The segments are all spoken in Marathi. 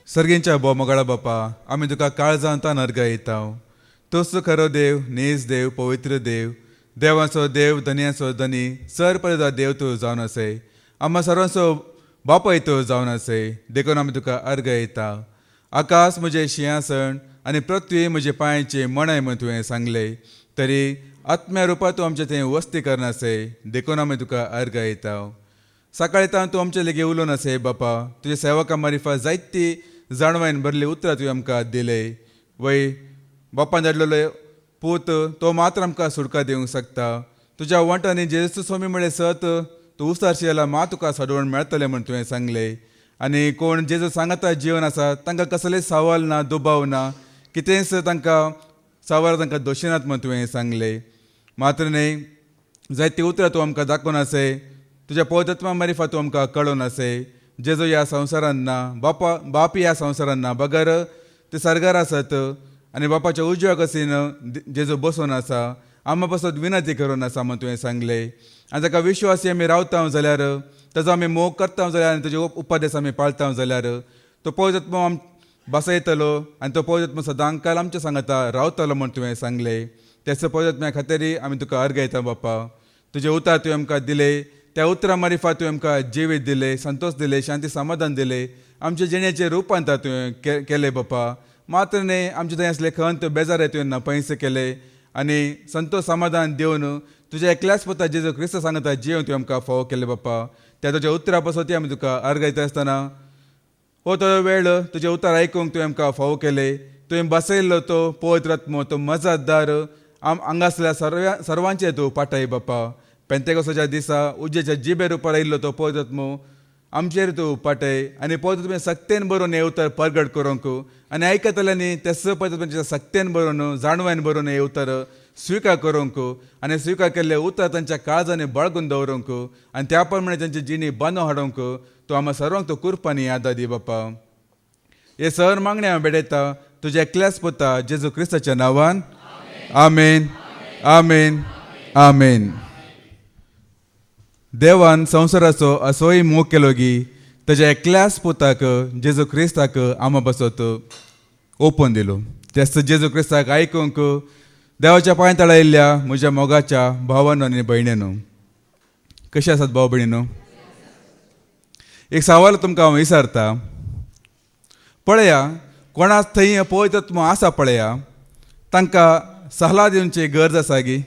सर्गेंच्या बोमोगाळा बापा आमी तुका काळजांता नरगायता. तोच खरो देव, नेज देव, पवित्र देव, देवाचो देव, धन्याचो धनी, सरपरेदा देव तूं जावन आसे. आम्हा सर्वांचो बापाय तूं जावन आसे. देखून आमी तुका अर्घ येता. आकाश म्हजें शिंयासण आनी पृथ्वी म्हजे पांयाचे मणाय म्हण तुवें सांगले, तरी आत्म्या रुपांत तूं आमचे थंय वस्ती करनासे. देखून आमी तुका अर्घ येता. सकाळी तूं आमचे लेगीत उलोवन आसे बापा. तुज्या सेवकां मारिफा जायती जाणवायन भरली उतरां तुवें आमकां दिले. वय बापान धाडलेलो पूत तो मात्र आमकां सुटका दिवंक शकता. तुज्या वंटांनी जेजू स्वामी म्हळें सत तूं उसारशी जाल्यार मात तुका सडवण मेळटलें म्हण तुवें सांगले. आनी कोण जेजू सांगता जीवन आसा तांकां कसलेच सवाल ना, दुबाव ना, कितेंच तांकां सवाल तांकां दोशिनात म्हण तुवें सांगले. मात्र न्ही जायती उतरां तूं आमकां दाखोवन आसे. तुज्या पवित्रात्मा मारिफा तूं आमकां कळोवन आसे. जेजू ह्या संवसारान ना, बाप ह्या संवसारान ना, बगर ते सरगार आसात आनी बापाच्या उजव्या कसीन जेजू बसून आसा. आम्हा पासून विनंती करून आसा म्हण तुवें सांगले. आनी ताका विश्वासी आमी रावता जाल्यार, ताजो आमी मोग करता जाल्यार आनी तुजे उपदेश आमी पाळटा जाल्यार तो पवित्रात्मा बसयतलो आनी तो पवित्रात्मा सदां काल आमच्या सांगाता रावतलो म्हण तुवें सांगले. त्याच पवित्रात्म्या खातीर आमी तुका अर्घ येता बापा. तुजे उतार तुवें आमकां दिले. त्या उतरां मारिफा तुवें आमकां जिवीत दिले, संतोष दिले, शांती समाधान दिले. आमच्या जिणेचे रुपांतर तुवें केले बापा. मात्र न्ही आमचे थंय असले खंत बेजार तुवें नपयस केले आनी संतोष समाधान दिवन तुज्या एकल्याच पुता जेजू क्रिस्त सांगता जिवन तुवें आमकां फावो केले बापा. त्या तुज्या उतरां पासून ती आमी तुका अर्घ येता आसतना हो तो वेळ तुजे उतार आयकूंक तुवें आमकां फावो केले. तुवें बसयल्लो तो पवित्र आत्मो, तो मजतदार हांगासल्या सर्वांचे तूं पाठय बापा. पेंतेकोस्ताच्या दिसा उज्जेच्या जिबेर उपर आयिल्लो तो पवित्र आत्मो आमचेर तूं पाठय आनी पवित्र तुवें सक्तेन बरोवन हे उतर परगट करूंक आनी आयकतल्यांनी तेच पवित्र सक्तेन बरोवन जाणवायन बरोवन हे उतर स्विकार करूंक आनी स्विकार केल्ले उतर तांच्या काळजांनी बळगून दवरूंक आनी त्या प्रमाणे तांची जिणी बांदूं हाडूंक तूं आम्हा सर्वांक तूं कुरपानी याद दी बापा. हे सर मागणे हांव बेडयता तुज्या एकल्याच पुता जेजू क्रिस्ताच्या नांवान. आमेन, आमेन, आमेन. देवान संवसाराचो असोय मोग केलो की ताच्या एकल्याच पुताक जेजू क्रिस्ताक आम्हा बसत ओपन दिलो. तेच जेजू क्रिस्ताक आयकूंक देवाच्या पांय तळा येयल्ल्या म्हज्या मोगाच्या भावांनो आनी भयणीनो, कशें आसात भाव भयणीनो? एक सवाल तुमकां हांव विचारता. पळया, कोणाक थंय पवित्र आत्मो आसा पळया, तांकां सल्ला दिवची गरज आसा गी.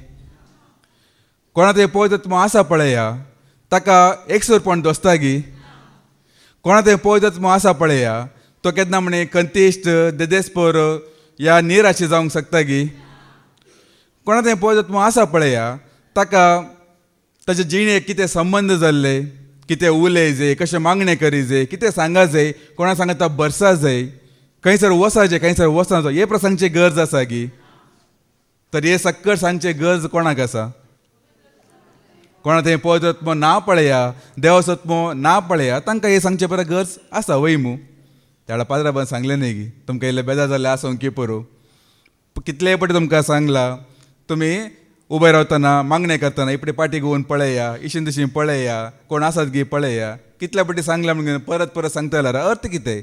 कोणा थंय पवित्र आत्मो आसा पळया ताका एकसुरपण दोसता गी. कोणा थंय पवित्र आत्मो आसा पळया तो केन्ना म्हणे कंतिश्ट देदेस्पर ह्या निराशी जावंक शकता गी. कोणा थंय पवित्र आत्मो आसा पळया ताका ताचे जिणेक कितें संबंद जाल्ले, कितें उलय जाय, कशें मागणें करी जाय, कितें सांगा जाय, कोणा सांगता बरसा जाय, खंयसर वसा जाय, खंयसर वचना जाय, हे प्रसंगची गरज आसा गी. तर हे सक्कट सांगचे गरज कोणाक आसा? कोणा थंय पवित्र आत्मो ना पळया, देवाचो आत्मो ना पळया, तांकां हे सांगचे परत गरज आसा वय मू. त्या पाद्राबान सांगलें न्ही गी, तुमकां इल्लें बेजार जाल्लें आसूं की परू. कितलेय पटी तुमकां सांगला, तुमी उबे रावतना मागणें करतना इपडे पाटी घेवन पळया, इशीन तशीं पळया, कोण आसात गी पळया. कितल्या पटी सांगला म्हणून परत परत सांगता जाल्यार अर्थ कितें?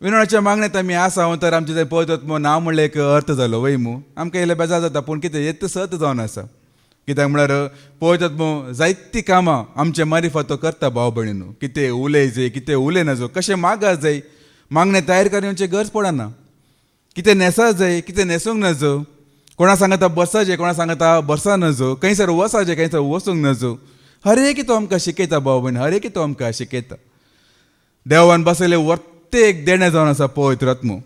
विनोदाच्या मागणेंत आमी आसा तर आमचे थंय पवित्र आत्मो ना म्हणल्यार एक अर्थ जालो वय मू. आमकां इल्लें बेजार जाता, पूण कितें येत सत जावन आसा. कित्याक म्हळ्यार पवित्र आत्मो जायतीं कामां आमचे मारिफा तो करता भाव भयणीनो. कितें उलय जाय, कितें उलय नजो, कशें मागा जाय, मागणें तयार करची गरज पडना. कितें नेसा जाय, कितें नेसूंक नजो, कोणा सांगता बसा जाय, कोणा सांगता बसा नजो, खंयसर वसा जाय, खंयसर वचूंक नजो. हर एक तो आमकां शिकयता भाव भयण, हर एक तो आमकां शिकयता. देवान बसयले वर्ते एक देणें जावन आसा पवित्र आत्मो.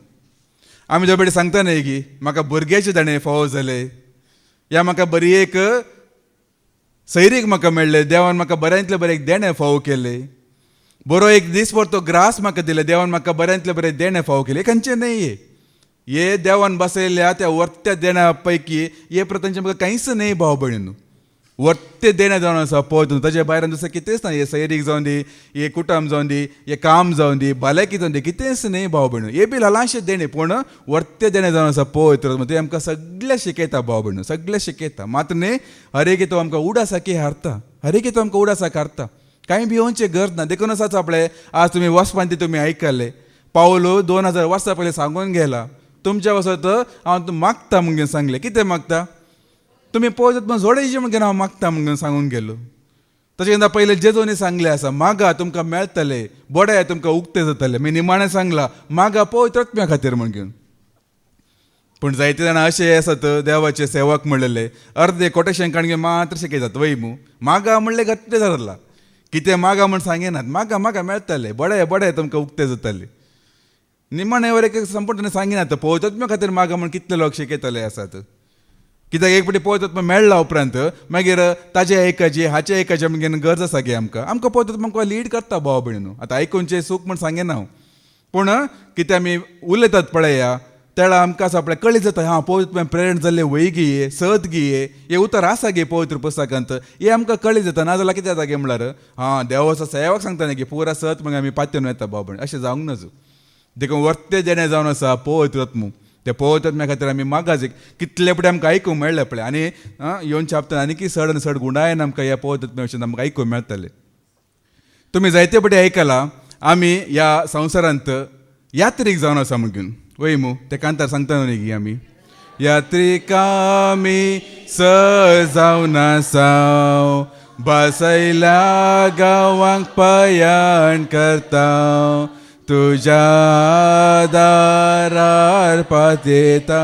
आमी जो बेडी सांगता न्ही की म्हाका भुरग्याचे दाणे फावो जाले, या म्हाका बरी एक सैरीक म्हाका मेळ्ळे, देवान म्हाका बऱ्यांतले बरें एक देणें फावो केले, बरो एक दीस भर तो ग्रास म्हाका दिले, देवान म्हाका बऱ्यांतले बरें देणें फावो केले. खंयचे न्ही हे देवान बसयल्या त्या वर्त्या देण्या पैकी हे प्रतांचे म्हाका कांयच न्ही भाव भयणीनो. वर्ते देणें जावन आसा पळय, ताचे भायर दुसरें कितेंच ना. हे सैरीक जावन दी, हे कुटुंब जावन दी, हे काम जावन दी, भलायकी जावन दी, कितेंच न्ही भाव भयणीनो. हे बी ल्हानशें देणें पूण वर्ते देणें जावन आसा पवित्र. ते आमकां सगळें शिकयता भाव भयणीनो, सगळें शिकयता. मात्र न्ही हर एक तो आमकां उडासाकी हारता, हर एक तो आमकां उडासाक हारता. कांय भिवोवचे गरज ना. देखून आसाच आपले आज तुमी वचपांती तुमी आयकले पावलो 2000 वर्सां पयलीं सांगून गेला तुमच्या वसत हांव मागता म्हणून सांगलें. कितें मागता? तुमी पळयत मग जोडायची म्हणून हांव मागता म्हणून सांगून गेलो. तशें एकदां पयलें जेजोनी सांगलें आसा, मागा तुमकां मेळटलें, बोडे तुमकां उक्ते जातलें. मी निमाणें सांगलां, मागा पवित्र आत्म्या खातीर म्हण घेवन. पूण जायते जाणां अशे आसात देवाचे सेवक म्हणलेले, अर्दे कोटेशन काणगे मात्र शिकयतात वैमू. मागा म्हणलें गट्टे जारला, कितें मागा म्हण सांगेनात. मागा मागा मेळटलें, बोडे बोडे तुमकां उक्ते जातलें. निमाणें वर एक संपूर्ण सांगिनात पवित्र आत्म्या खातीर मागा म्हण कितले लोक शिकयतले आसात. कित्याक एक फावटी पवित्र आत्मा मेळ्ळा उपरांत मागीर ताजे आयकाची हाचे आयकाचे म्हणून गरज आसा गे आमकां. आमकां पवित्र आत्मा आमकां लीड करता भाव भयणीनो. आतां आयकूनचें सूख म्हण सांगेना हांव, पूण कितें आमी उलयतात पळया तेळा आमकां आसा आपल्या कळीत जाता, हां पवित्र आत्म्यान प्रेरण जाल्ले वय गे सत गे हे उतर आसा गे पवित्र पुस्तकांत, हे आमकां कळीत जाता. नाजाल्यार कितें जाता गे म्हणल्यार हां देवाचो सेवक सांगता न्ही गे पुरा सत म्हणून आमी पात्योन येता भाव भयण, अशें जावंक नजो. देखून वर्ते जेणे जावन आसा पवित्र आत्मो, त्या पवित्र आत्म्या खातीर आमी मागाच कितले फुडें आमकां आयकूंक मेळ्ळें पळय. आनी येवनच्या हप्त्यान आनी चड आनी चड गुणायन आमकां ह्या पवित्र आत्म्या विशीं आमकां आयकूंक मेळटलें. तुमी जायते फावटी आयकलां आमी ह्या संवसारांत यात्रेक जावन आसा म्हणून वय मू ते कांतार सांगता न्ही गी आमी यात्रेक आमी जावन आसा, बसयल्या गांवांक पयण करता, तुझ्या दारार पातयेता,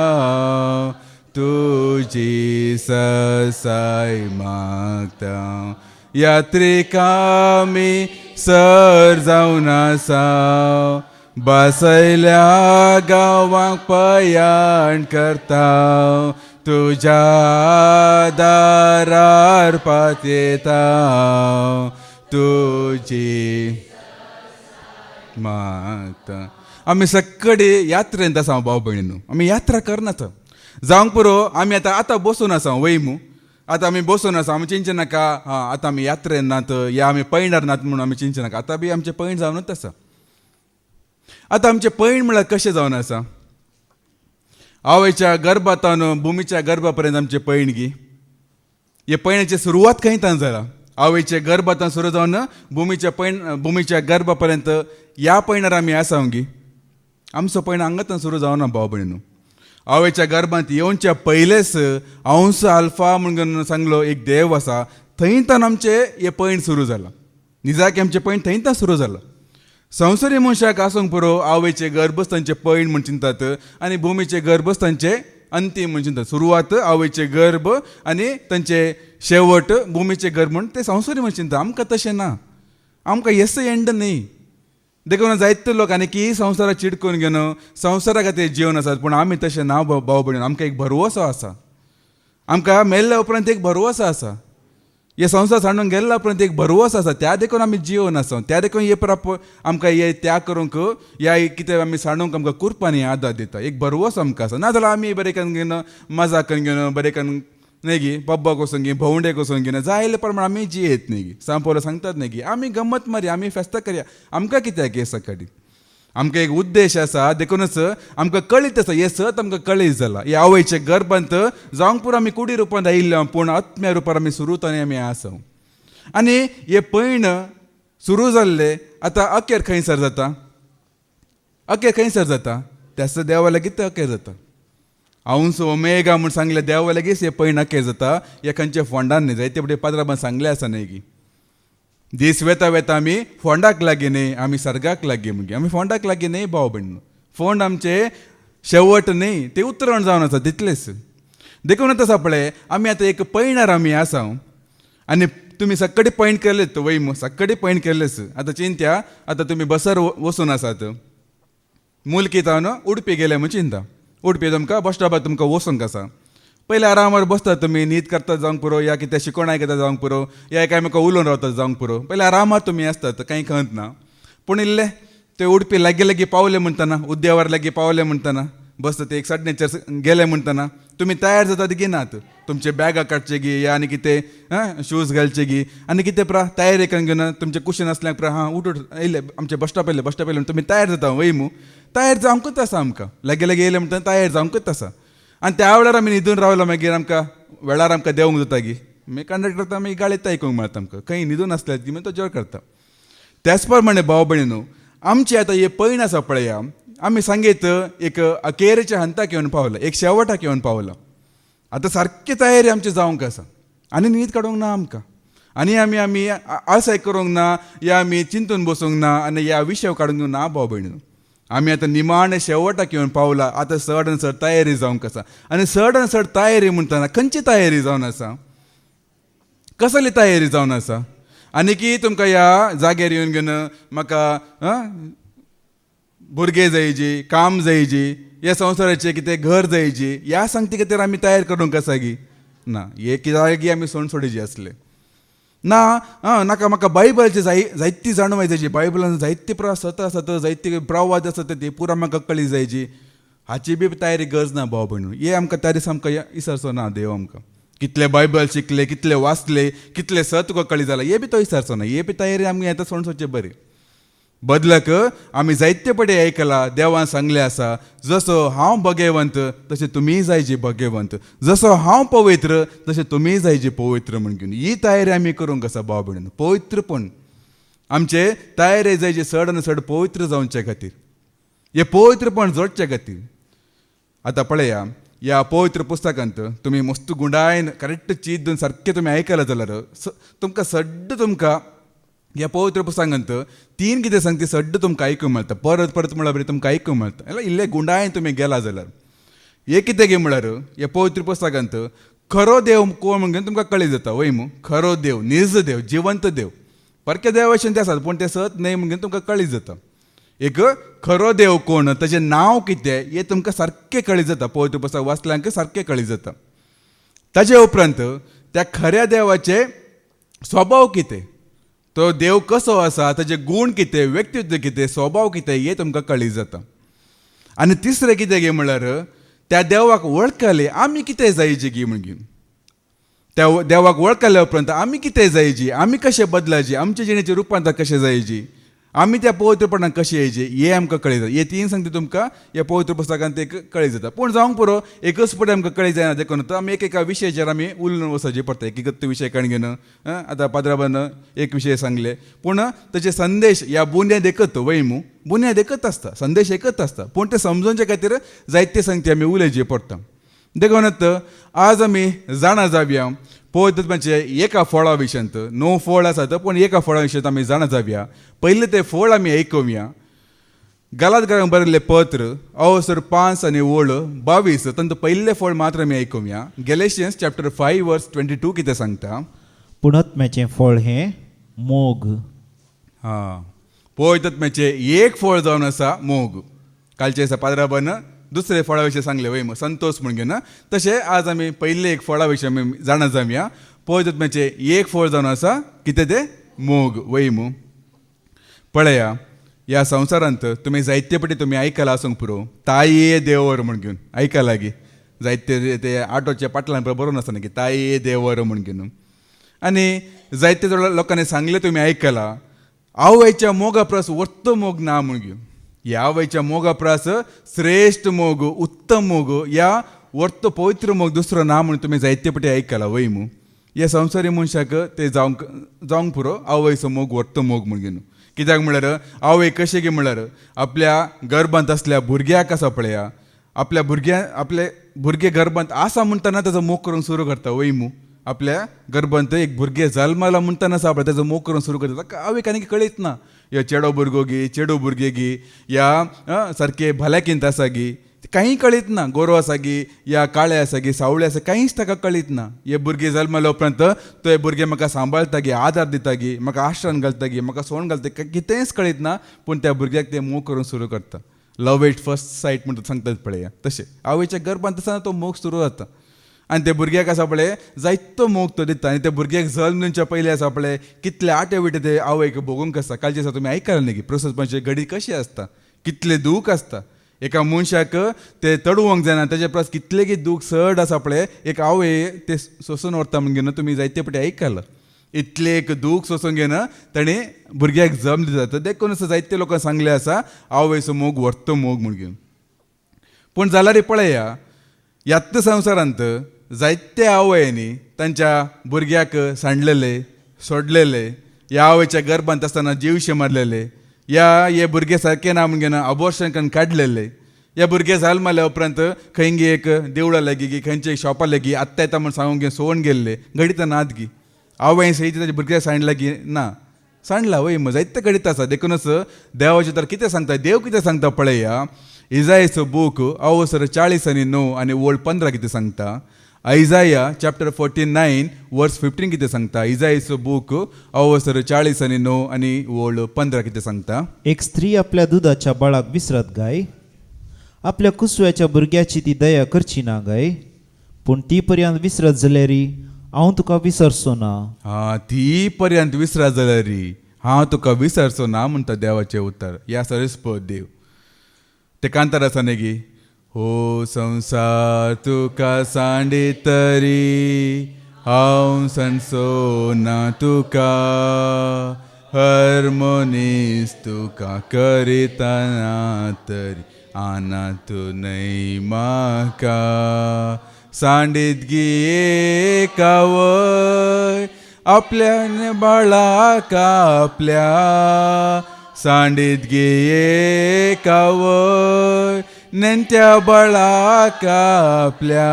तुजी ससाय मागता. यात्रेक आमी जावन आसा, बसयल्या गांवांक पयण करता, तुझ्या दारार पातयेता, तुजी मागता. आमी सगळे यात्रेंत आसा भाव भयणीनो. आमी यात्रा करनात जावंक पुरो आमी आतां बसून आसा वैमू. आतां आमी बसून आसा, आमी चिंचे नाका हां आतां आमी यात्रेन नात या आमी पैंडार नात म्हणून आमी चिंचे नाका. आतां बी आमचें पैंड जावनूच आसा. आतां आमचें पैंड म्हळ्यार कशें जावन आसा, आवयच्या गर्भांतान भुमीच्या गर्भा पर्यंत आमचें पैंड गी. हे पैण्याची सुरवात खंयतान जाला, आवयचे गर्भांतान सुरू जावन भुमीच्या गर्भा पर्यंत ह्या पैंडार आमी आसा गी. आमचो पैंड हांगातान सुरू जावना भाव भयणीनो. आवयच्या गर्भांत येवनच्या पयलेच अंश आल्फा म्हणून सांगलो एक देव आसा, थंयतान आमचें हें पैंड सुरू जाला. निजाकी आमचें पैंड थंयतान सुरू जाला. संवसारी मनशाक आसूंक पुरो आवयचे गर्भस्थानचे पैंड म्हण चिंतात आनी भुमीचे गर्भस्थानचे अंतीम म्हण चिंतात. सुरवात आवयचे गर्भ आनी तांचे शेवट भुमीचे गर्भ म्हण ते संवसारी म्हण चिंता. आमकां तशें ना, आमकां येस एंड न्ही. देखून जायते लोक आनी की संवसाराक चिडकून घेवन संवसारा खातीर जीवन आसात, पूण आमी तशें ना भाव भयण. आमकां एक भरवोसो आसा, आमकां मेल्ल्या उपरांत एक भरवोसो आसा. हे संवसार सांडून गेल्ल्या उपरांत एक भरवोस आसा, त्या देखून आमी जीवन आसा. त्या देखून हे आमकां हे त्याग करूंक या कितें आमी सांडूंक आमकां कुरपांनी आदार दिता. एक भरवोस आमकां आसा. नाजाल्यार आमी बरें करून घेवन मजा करून घेवन बरें करून न्ही गी पब्बाक वचून घे भोवंडेक वचून घेवन जायले प्रमाण आमी जियेत न्ही गी. सांपोर सांगतात न्ही गी आमी गंमत मारया, आमी फेस्तां करया. आमकां कित्याक हे सकाळी आमकां एक उद्देश आसा. देखूनच आमकां कळीत आसा, हे सत आमकां कळीत जाला. हे आवयचे गर्भांत जावंक पुरो आमी कुडी रुपांत आयिल्ले पूण आत्म्या रुपार आमी सुरूतांनी आमी आसा. आनी हे पैण सुरू जाल्ले आतां अखेर खंयसर जाता, अखेर खंयसर जाता, त्याच देवा लागीं ते अखेर जाता. अंश ओमेगा म्हूण सांगले देवा लागींच हे पैण अखेर जाता. हे खंयचे फोंडान न्ही, जायते फुडें पात्रांत सांगलें आसा न्ही गी. दीस वेता वेता आमी फोंडाक लागीं न्ही, आमी सर्गाक लागीं म्हणगे. आमी फोंडाक लागीं न्ही भाव भयण. फोंड आमचे शेवट न्ही, ते उतरण जावन आसा तितलेच. देखून आसा पळय आमी आतां एक पैणार आमी आसा. आनी तुमी सकाळी पैंड केलेच वैम, सकाळी पैंड केलेच. आतां चिंत्या आतां तुमी बसर वचून आसात, मुलकीतावन उडपी गेले म्हूण चिंता. उडपी तुमकां बस स्टॉपार तुमकां वचूंक आसा. पयले आरामार बसतात तुमी, न्हीद करतात जावंक पुरो या कितें शिकोण आयकतात जावंक पुरो या एकामेका उलोवन रावतात जावंक पुरो. पयले आरामार तुमी आसतात, कांय खंत ना. पूण इल्ले ते उडपी लागीं लागीं पावले म्हणटना, उद्यावर लागीं पावले म्हणटना, बस ते एक 4:30 गेले म्हणटना तुमी तयार जातात गी नात. तुमचे बॅगा काडचे गी या आनी कितें शूज घालचे गी आनी कितें प्रा तयारी करून घेवन तुमचे कुशन आसल्याक प्रा हां उठ येयले आमचे बस स्टॉप येयले, बस स्टॉप येयले तुमी तयार जाता वैमू. तयार जावंकूच आसा आमकां, लागीं लागीं येयले म्हणटना तयार जावंकूच आसा. आनी त्या वेळार आमी न्हिदून रावलो मागीर आमकां वेळार आमकां देवंक जाता गी. मागीर कंडक्टर आमी गाडयेत आयकूंक मेळटा आमकां. खंय न्हिदून आसल्यात गी मागीर तो जोर करता. त्याच प्रमाणे भाव भयणीनो आमची आता हे पैण आसा पळया, आमी सांगीत एक अखेरेच्या हंताक येवन पावला, एक शेवटाक येवन पावला. आतां सारकी तयारी आमची जावंक आसा, आनी न्हीद काडूंक ना आमकां, आनी आमी आळसाय करूंक ना, या आमी चिंतून बसूंक ना, आनी ह्या विशय काडूंक ना भाव भयणीनो. आमी आतां निमाणे शेवटाक येवन पावला. आतां चड तयारी जावंक आसा. आनी चड तयारी म्हणटना खंयची तयारी जावन आसा, कसली तयारी जावन आसा? आनी की तुमकां ह्या जाग्यार येवन घेवन म्हाका भुरगे जायची, काम जायची, ह्या संवसाराचें कितें घर जायची, ह्या सांगते खातीर आमी तयार करूंक आसा गी ना. हे जागी आमी सोडून सोडिची आसले ना. नाका म्हाका बायबलची जायती जाणवाय जायची, बायबलान जायती सत आसात, जायती प्रवाद आसात, ती पुरा म्हाका कळी जायची. हाची बी तयारी गरज ना भाव भयणू. हे आमकां तयारी सामको विसरचो ना देव आमकां. कितले बायबल शिकले, कितले वाचले, कितले सत तुका कळी जाला, हे बी तो विसरचो ना. हे बी तयारी आमी आतां सोडून सोडचें बरें. बदलक आमी जायते पटे आयकला, देवान सांगलें आसा, जसो हांव भगेवंत तशें तुमीय जायचे भगेवंत, जसो हांव पवित्र तशें तुमीय जायचे पवित्र म्हण घेवन. ही तयारी आमी करूंक आसा भाव भयणीनो. पवित्रपण आमचे तयारी जायची चड पवित्र जावचे खातीर, हे पवित्रपण जोडचे खातीर. आतां पळया, ह्या पवित्र पुस्तकांत तुमी मस्त गुंडायन करेक्ट चिंतून सारकें तुमी आयकलां जाल्यार तुमकां सड्ड तुमकां ह्या पवित्र पुस्तकांत 3 कितें सांगता सड्ड तुमकां आयकूंक मेळटा. परत म्हणल्यार बरें तुमकां आयकूंक मेळटा. जाल्यार इल्लें गुंडायन तुमी गेला जाल्यार हे कितें गे म्हळ्यार ह्या पवित्र पुस्तकांत खरो देव कोण म्हणून तुमकां कळी जाता. वय मू खरो देव, निर्ज देव, जिवंत देव. परके देव अशें ते आसात, पूण ते सत न्हय म्हणून तुमकां कळी जाता. एक खरो देव कोण, ताचें नांव कितें, हें तुमकां सारकें कळी जाता. पवित्र पुस्तक वाचल्यांक सारकें कळी जाता. ताचे उपरांत त्या खऱ्या देवाचे स्वभाव कितें, तो देव कसो आसा, ताचे गूण कितें, व्यक्तित्व कितें, स्वभाव कितें, हें तुमकां कळी जाता. आनी तिसरें कितें गे म्हळ्यार त्या देवाक वळखले आमी कितें जायची गी म्हणून. त्या देवाक वळखल्या उपरांत आमी कितें जायची, आमी कशें बदलाची, आमच्या जिणेचें रुपांतर कशें जायची, आमी त्या पवित्रपणाक कशें येयची, हे आमकां कळी जाता. हे 3 सांगता तुमकां ह्या पवित्र पुस्तकांत एक कळी जाता. पूण जावंक पुरो एकच पटी आमकां कळी जायना. देखून आमी एका विशयाचेर आमी उलोवन वचचें पडटा. एक विशय काण घेवन आतां पाद्राबान एक विशय सांगले, पूण ताचे संदेश ह्या बुन्याद एकत वयमू, बुन्याद एकत आसता, संदेश एकत आसता, पूण ते समजोवचे खातीर जायते सांगते आमी उलयचें पडटा. देखून आज आमी जाणा जावया पवित्रपणाचे एका फळा विशयांत. 9 फळ आसात, पूण एका फळा विशयांत आमी जाणा जावया. पयले ते फळ आमी आयकुया. गलातियेंक बरयल्लें पत्र अवसर 5 आनी 22 तांचो पयले फळ मात्र आमी आयकुया. गॅलेशियन्स चॅप्टर 5 वर्स 22 कितें सांगता. पुणत्म्याचें फळ हें मोग. पवित्रत्म्याचें एक फळ जावन आसा मोग. कालचे दिसा पाद्राबान दुसरे फळा विशय सांगले वय मग संतोष म्हण घेवन. तशें आज आमी पयले एक फळा विशय आमी जाणा जावया. पवित्रत्म्याचें एक फळ जावन आसा कितें तें मोग वय मू. पळया, ह्या संवसारांत तुमी जायते पटी तुमी आयकलां आसूंक पुरो ताये देवर म्हण घेवन आयकलां गी. जायते ते आटोच्या पाटलान बरोवन आसा न्ही ताये देवर म्हण घेवन. आनी जायते लोकांनी सांगले तुमी आयकलां आवयच्या मोगा प्रस वर्त मोग ना म्हण घेवन. ह्या आवयच्या मोगा प्रस श्रेष्ठ मोग, उत्तम मोग, ह्या वर्त पवित्र मोग दुसरो ना म्हण तुमी जायते पटी आयकलां वय मू. ह्या संवसारी मनशाक ते जावंक पुरो आवयचो मोग वर्त मोग म्हण घेवन. कित्याक म्हळ्यार आवय कशें गे म्हळ्यार आपल्या गर्भांत असल्या भुरग्याक आसा पळया, आपले भुरगे गर्भांत आसा म्हणटना ताचो मोग करूंक सुरू करता वय मू. आपल्या गर्भांत एक भुरगे जल्माला म्हणटना आसा पळय ताचो मोग करूंक सुरू करता. आवयक आनी कळीत ना ह्यो चेडो भुरगो गी, चेडू भुरगे गी, या सारके भल्याकिंत आसा गी, काही कळीत ना. गोरो आसा गी, या काळे आसा गी, सावळे आसा, कांयच ताका कळीत ना. हे भुरगे जल्माल्या उपरांत तो हे भुरगे म्हाका सांबाळटा गी, आदार दिता गी, म्हाका आश्रन घालता गी, म्हाका सोण घालता, कितेंच कळीत ना. पूण त्या भुरग्याक ते मोग करूंक सुरू करता. लव एट फर्स्ट सायट म्हणून सांगतात पळय तशें आवयच्या गर्भांत आसतना तो मोग सुरू जाता. आनी त्या भुरग्याक आसा पळय जायतो मोग तो दिता. आनी त्या भुरग्याक जल्म दिवच्या पयलीं आसा पळय कितले आटे विटे ते आवयक भोगूंक आसता. कालचे दिसा तुमी आयकलां न्ही प्रोसेसपाची घडी कशी आसता, कितले दूख आसता. एका मनशाक ते तडवंक जायना, तेजे परस कितले की दूख चड आसा पळय एक आवय ते सोसून व्हरता म्हण घेवन तुमी जायते पटी आयकलां. इतले एक दूख सोसून घेवन ताणें भुरग्याक जल्म दिता. देखून असो जायते लोकांक सांगले आसा आवयचो मोग व्हरत मोग म्हण घेवन. पूण जाल्यार पळया ह्याच संवसारांत जायते आवयांनी तांच्या भुरग्याक सांडलेले, सोडलेले, ह्या आवयच्या गर्भांत आसतना जीवशे मारलेले, हे भुरगे सारके ना म्हणून अबॉर्शन करून काडलेले या भुरगे जाल मारल्या उपरांत खंय एक देवळा लागी गी खंयचे एक शॉपा लागी आत्ता येता म्हण सांगून घे सोडून गेल्ले घडीता नात गी आवय सही ताच्या भुरग्याक सांडला की ना सांडला वय मग जायते घडीत आसा देखूनच देवाचे तर कितें सांगता देव कितें सांगता पळया इजायाचो बूक अवसर 40:9 आणि वोल्ड 15 कितें सांगता आयजाया चॅप्टर 49 वर्स 15 कितें सांगता इजायाचो बूक अवसर 40:9 आणि वोल्ड 15 कितें सांगता एक स्त्री आपल्या दुधाच्या बाळाक विसरत गाय आपल्या कुसव्याच्या भुरग्याची ती दया करची ना गाय पूण ती पर्यंत विसरत जाल्यार हांव तुका विसरचो ना हा ती पर्यंत विसरा जाल्यार री हांव तुका विसरचो ना म्हणटा देवाचें उतर या सरस्पत देव ते कांतार आसा न्ही गी हो संसार तुका सांडितरी हांव सणसो ना तुका हर मनीस तुका करितना तरी आनात न्हय म्हाका सांडीत गी कावय आपल्या बाळाक आपल्या सांडीत गे कावय नेंत्या बाळाक आपल्या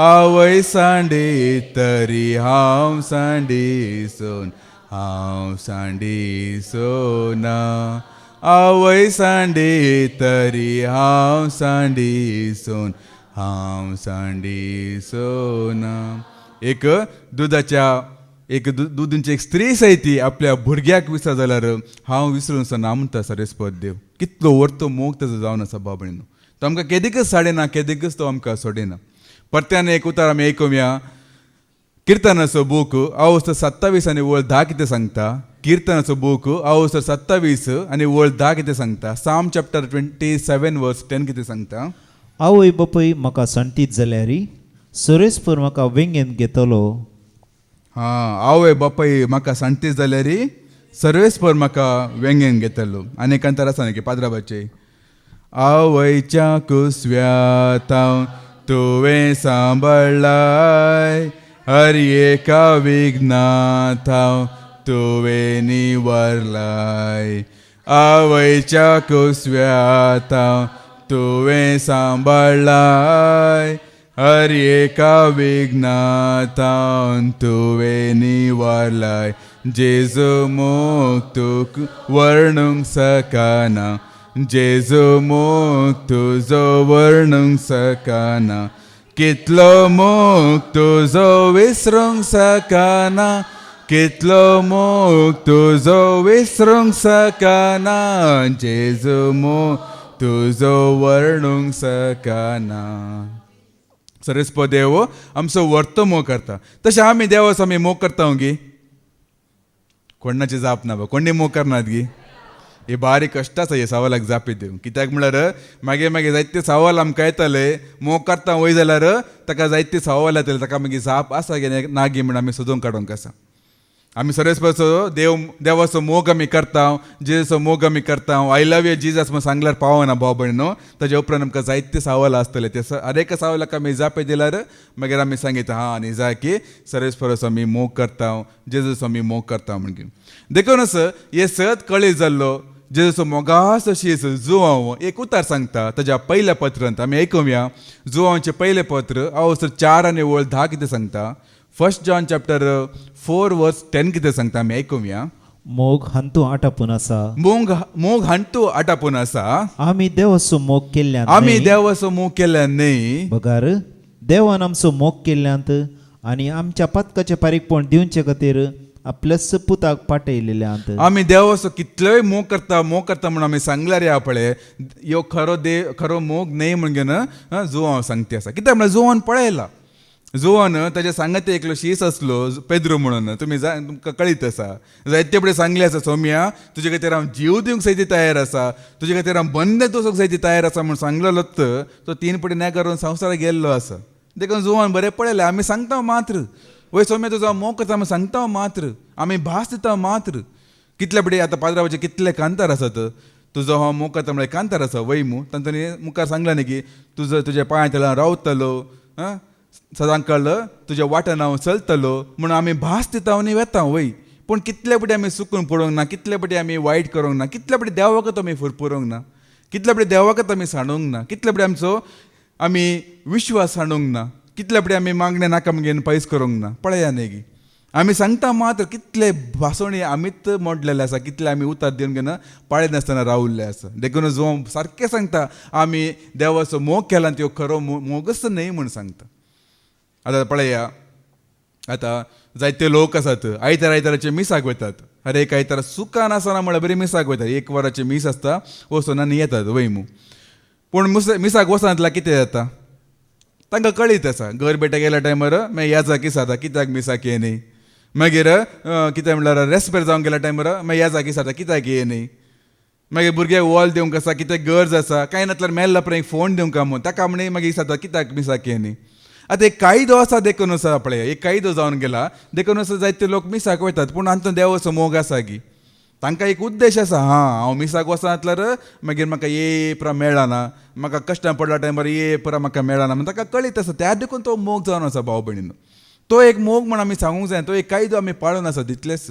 आवय सांडीत तरी हांव सांडीसोन हांव सांडीसोना आवय सांडीत तरी हांव सांडीसोन हांव सांडीसोना एक दुदाची एक स्त्री सयती आपल्या भुरग्याक विसर जाल्यार हांव विसरून ना म्हणटा सरस्पत देव कितलो व्हरतो मोग ताजो जावन आसा बाबळीनो तो आमकां केदीकच साडेना केदीकच तो आमकां सोडेना परत्यान एक उतार आमी आयकुया किर्तनाचो बूक अवसर 27 आणि वोल्ड 10 कितें सांगता किर्तनाचो बूक अवसर 27 आणि वोल्ड 10 कितें सांगता साम चॅप्टर 27 वर्स 10 कितें सांगता आवय बापूय म्हाका सांटीत जाल्यार सुरेशपूर म्हाका वेंगेन घेतलो हा आवय बापाय म्हाका सांगतीस जाल्यार सर्वेस्पर म्हाका वेंगेन घेतलो आनी एकांतर आसा न्ही की पाद्राबाचे आवयच्या कुसव्यात हांव तुवें सांबाळलाय हर एका विघ्नात हांव तुवें निवारलाय आवयच्या कुसव्यात हांव तुवें सांबाळलाय हर एका विघ्नात हांव तुवें निवारलाय जेजू मोग तुक वर्णूंक सकाना जेजू मोग तुजो वर्णूंक सकाना कितलो मोग तुजो विसरूंक सकाना कितलो मोग तुजो विसरूंक सकाना जेजू मोग तुजो वर्णूंक सकाना सरस्पत देव आमचो वर्तो मोग करता तशें आमी देवास आमी मोग करता गी कोणाची जाप ना कोणी मोग करनात गी हे बारीक कश्ट आसा हे सवालाक जापी दिवंक कित्याक म्हळ्यार मागीर मागीर जायते सवाल आमकां येतले मोग करता वय जाल्यार ताका जायते सवाल येतले ताका मागीर जाप आसा की ना गी म्हण आमी सोदूंक काडूंक आसा आमी सरस्पतीचो देवाचो मोग आमी करता जेजूचो मोग आमी करता आय लव यू जिजस म्हण सांगल्यार पावना भाव भयणो ताजे उपरांत आमकां जायते सवाल आसतले ते हर एक सवालाक आमी जापे दिल्यार मागीर आमी सांगिता हा न्ही जाय की सरस्पतीचो आमी मोग करता जेजूचो आमी मोग करता म्हणून देखूनच हे सत कळीत जाल्लो जेजूचो मोगाचो शीस जुवांव एक उतार सांगता ताज्या पयल्या पत्रांत आमी आयकुया जुवांवचें पयलें पत्र अवसर 4 आणि वोल्ड 10 कितें सांगता 1 जॉन चॅप्टर 4 वर्स 10 कितें सांगता आमी आयकुया मोग हांतू आटापून आसा मोग हांतू आटापून आसा आमी देवाचो मोग केल्ल्यान आमी देवाचो मोग केल्ल्यान न्ही बगार देवान आमचो मोग केल्ल्यांत आनी आमच्या पातकाचें पारीकपण दिवचे खातीर आपल्या सपुताक पाठयलेल्यांत आमी देवाचो कितलोय मोग करता म्हणून आमी सांगल्यार या पळय ह्यो खरो मोग न्ही म्हणून जुवांव सांगता आसा कित्याक म्हळ्यार जुवान पळयला जुवान ताच्या सांगाते एकलो शीस असलो पेद्रू म्हणून तुमकां कळीत आसा जायते फुडें सांगले आसा सौम्या तुजे खातीर हांव जीव दिवंक सैती तयार आसा तुजे खातीर हांव बंद दवरूंक सैती तयार आसा म्हूण सांगलोच तो 3 फुडें न्या करून संवसाराक गेल्लो आसा देखून जुवान बरें पळयलें आमी सांगता मात्र वय सौम्या तुजो मोग करता आमी सांगता मात्र आमी भास दिता मात्र कितले फुडें आतां पाद्रावाचे कितले कांतार आसात तुजो हो मोग करता म्हळ्यार कांतार आसा वय मू तांणी मुखार सांगला न्ही की तुज्या पांयां तळां रावतलो सदांकाळ तुज्या वाटेन हांव चलतलो म्हणून आमी भास दिता आनी वेता वय पूण कितले फावटी आमी चुकून पडोवंक ना, कितले फावटी आमी वायट करूंक ना, कितले फावटी देवाकच आमी फुरपुरोवंक ना, कितले फावटी देवाकच आमी सांडूंक ना, कितले फावटी आमचो आमी विश्वास सांडूंक ना, कितले फावटी आमी मागणे नाका घेवन पयस करूंक ना. पळया न्ही गी आमी सांगता मात्र कितले भासोणी आमीच मोडलेले आसा, कितले आमी उतर दिवन घेवन पाळये नासतना रावल्ले आसा. देखून जो सारकें सांगता आमी देवाचो मोग केला तो खरो मोगच न्हय म्हूण सांगता. आतां पळया, आतां जायते लोक आसात आयताराचे मिसाक वतात. हर एक आयतार सुखान आसना म्हळ्यार बरी मिसाक वतात. एक वराचे मीस आसता वचून आनी येतात वयमू. पूण मिसाक वचनातला कितें जाता तांकां कळीत आसा. घर बेटा गेल्या टायमार मागीर याजाक विचारता कित्याक मिसाक ये न्ही. मागीर कितें म्हणल्यार रेस्पेर जावंक गेल्या टायमार मागीर याजाक विचारता कित्याक ये न्ही. मागीर भुरग्याक वॉल दिवंक आसा, कितें गरज आसा, कांय नातल्यार मेल्ला पर्यंत फोन दिवंक म्हूण ताका म्हणे मागीर विचारता कित्याक मिसाक ये न्ही. आतां एक कायदो आसा देखून आसा पळय, एक कायदो जावन गेला देखून असो जायते लोक मिसाक वयतात. पूण हातूंत देवाचो मोग आसा गी. तांकां एक उद्देश आसा, हांव मिसाक वचनातल्यार मागीर म्हाका ये पुरा मेळना, म्हाका कश्टां पडल्या टायमार ये पुरा म्हाका मेळना म्हण ताका कळीत आसा. त्या देखून तो मोग जावन आसा भाव भयणीन. तो एक मोग म्हण आमी सांगूंक जाय, तो एक कायदो आमी पाळून आसा तितलेंच.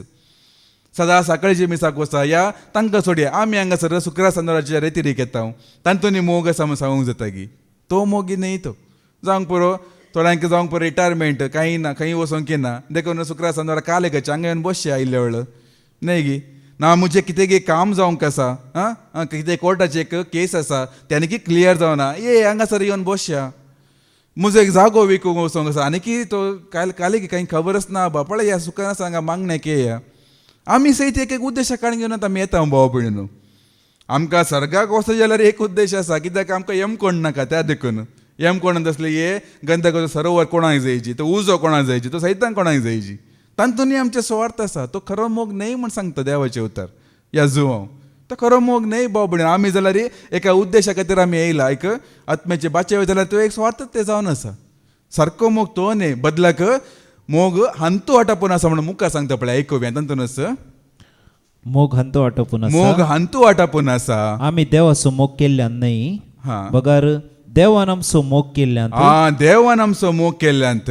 सदां सकाळची मिसाक वचा या तांकां सोडया, आमी हांगासर शुक्रा शेनवाराच्या रेतीरीक येता तांतून मोग आसा म्हूण सांगूंक जाता गी. तो मोगी न्हय तो. जावंक पुरो थोड्यांक जावंक पुरो रिटायरमेंट कांय ना, खंय वचोंक ना देखून शुक्रा शेनवार काले गच्चे हांगा येवन बसया आयिल्ले वेळ न्हय गी. ना मुझे कितें गे काम जावंक आसा, कितें कोर्टाची एक केस आसा त्याने की क्लियर जावना, ये हांगासर येवन बसया. मुजो एक जागो विकूंक वचोंक आसा आनी की तो काले की कांय खबरच ना बा. पळय या सुखान सांगा मागणे केया. आमी सयत एक एक उद्देश काडून घेवन आमी येता भाव भयणीनो. आमकां सर्गाक वचत जाल्यार एक उद्देश आसा, कित्याक आमकां यम कोण नाका त्या देखून. यम कोण आसले ये गंधकाचो सरोवर कोणाक जायची, तो उजो कोणाक जायची, तो सैतान कोणाक जायची. तांतून आमचे स्वार्थ आसा. तो खरो मोग न्हय म्हूण सांगता देवाचे उतर ह्या जुवांव. तो खरो मोग न्हय भाव भयण. आमी जाल्यार एका उद्देशा खातीर आमी येयला, एक आत्म्याचे बाचे वय जाल्यार तो एक स्वार्थ ते जावन आसा. सारको मोग तो न्हय, बदलाक मोग हांतू वाटापून आसा म्हणून मुखार सांगता पळय, आयकुया तांतूनच. मोग हंतो वाटपून मोग आसा, हांतू वाटापून आसा. आमी देवाचो मोग केल्ल्यान न्हय, हा बगार देवान आमचो मोग केल्ल्यान देवान आमचो मोग केल्ल्यांत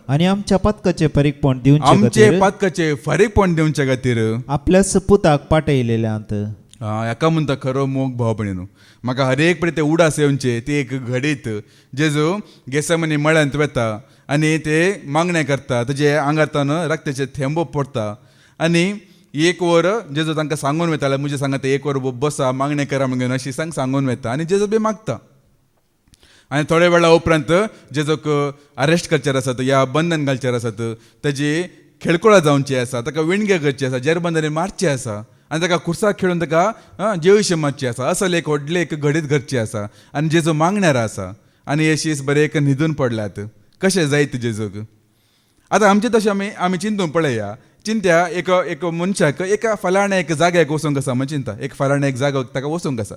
आनी आमच्या पदकाचे परीकपण दिवचे आमचे खातीर पातकाचे फरीकपण दिवचे खातीर आपल्याच पुताक पाठयलेल्यांत. हाका म्हणटा खरो मोग भाव भयणीनो. म्हाका हर एक पळय ते उडास येवचे ती एक घडीत जेजू गेसमनी मळ्यांत वता आनी ते मागणें करता, तेजे आंगातान रक्ताचे थेंबो पडटा आनी एक वर जेजू तांकां सांगून वयताले, मुझे सांगात एक वर बसा मागणें करा म्हणून अशी सांगून वयता आनी जेजू बी मागता. आनी थोड्या वेळा उपरांत जेजूक अरेस्ट करचेर आसात या बंधन घालचेर आसात, तेजी खेळकुळा जावची आसा, ताका विणगे करची आसा, जेरबंदरी मारची आसा आनी ताका खुर्साक खेळून ताका जेवशी मारची आसा. असल एक व्हडली एक घडीत घडची आसा आनी जेजू मागण्यार आसा आनी हे शीस बरे एक न्हिदून पडल्यात. कशें जायत जेजूक. आतां आमचे तशें आमी चिंतून पळया. चिंत्या एक मनशाक एका फलाण्या एक जाग्याक वचूंक आसा म्हण चिंता. एक फलाण्या एक जागो ताका वचूंक आसा,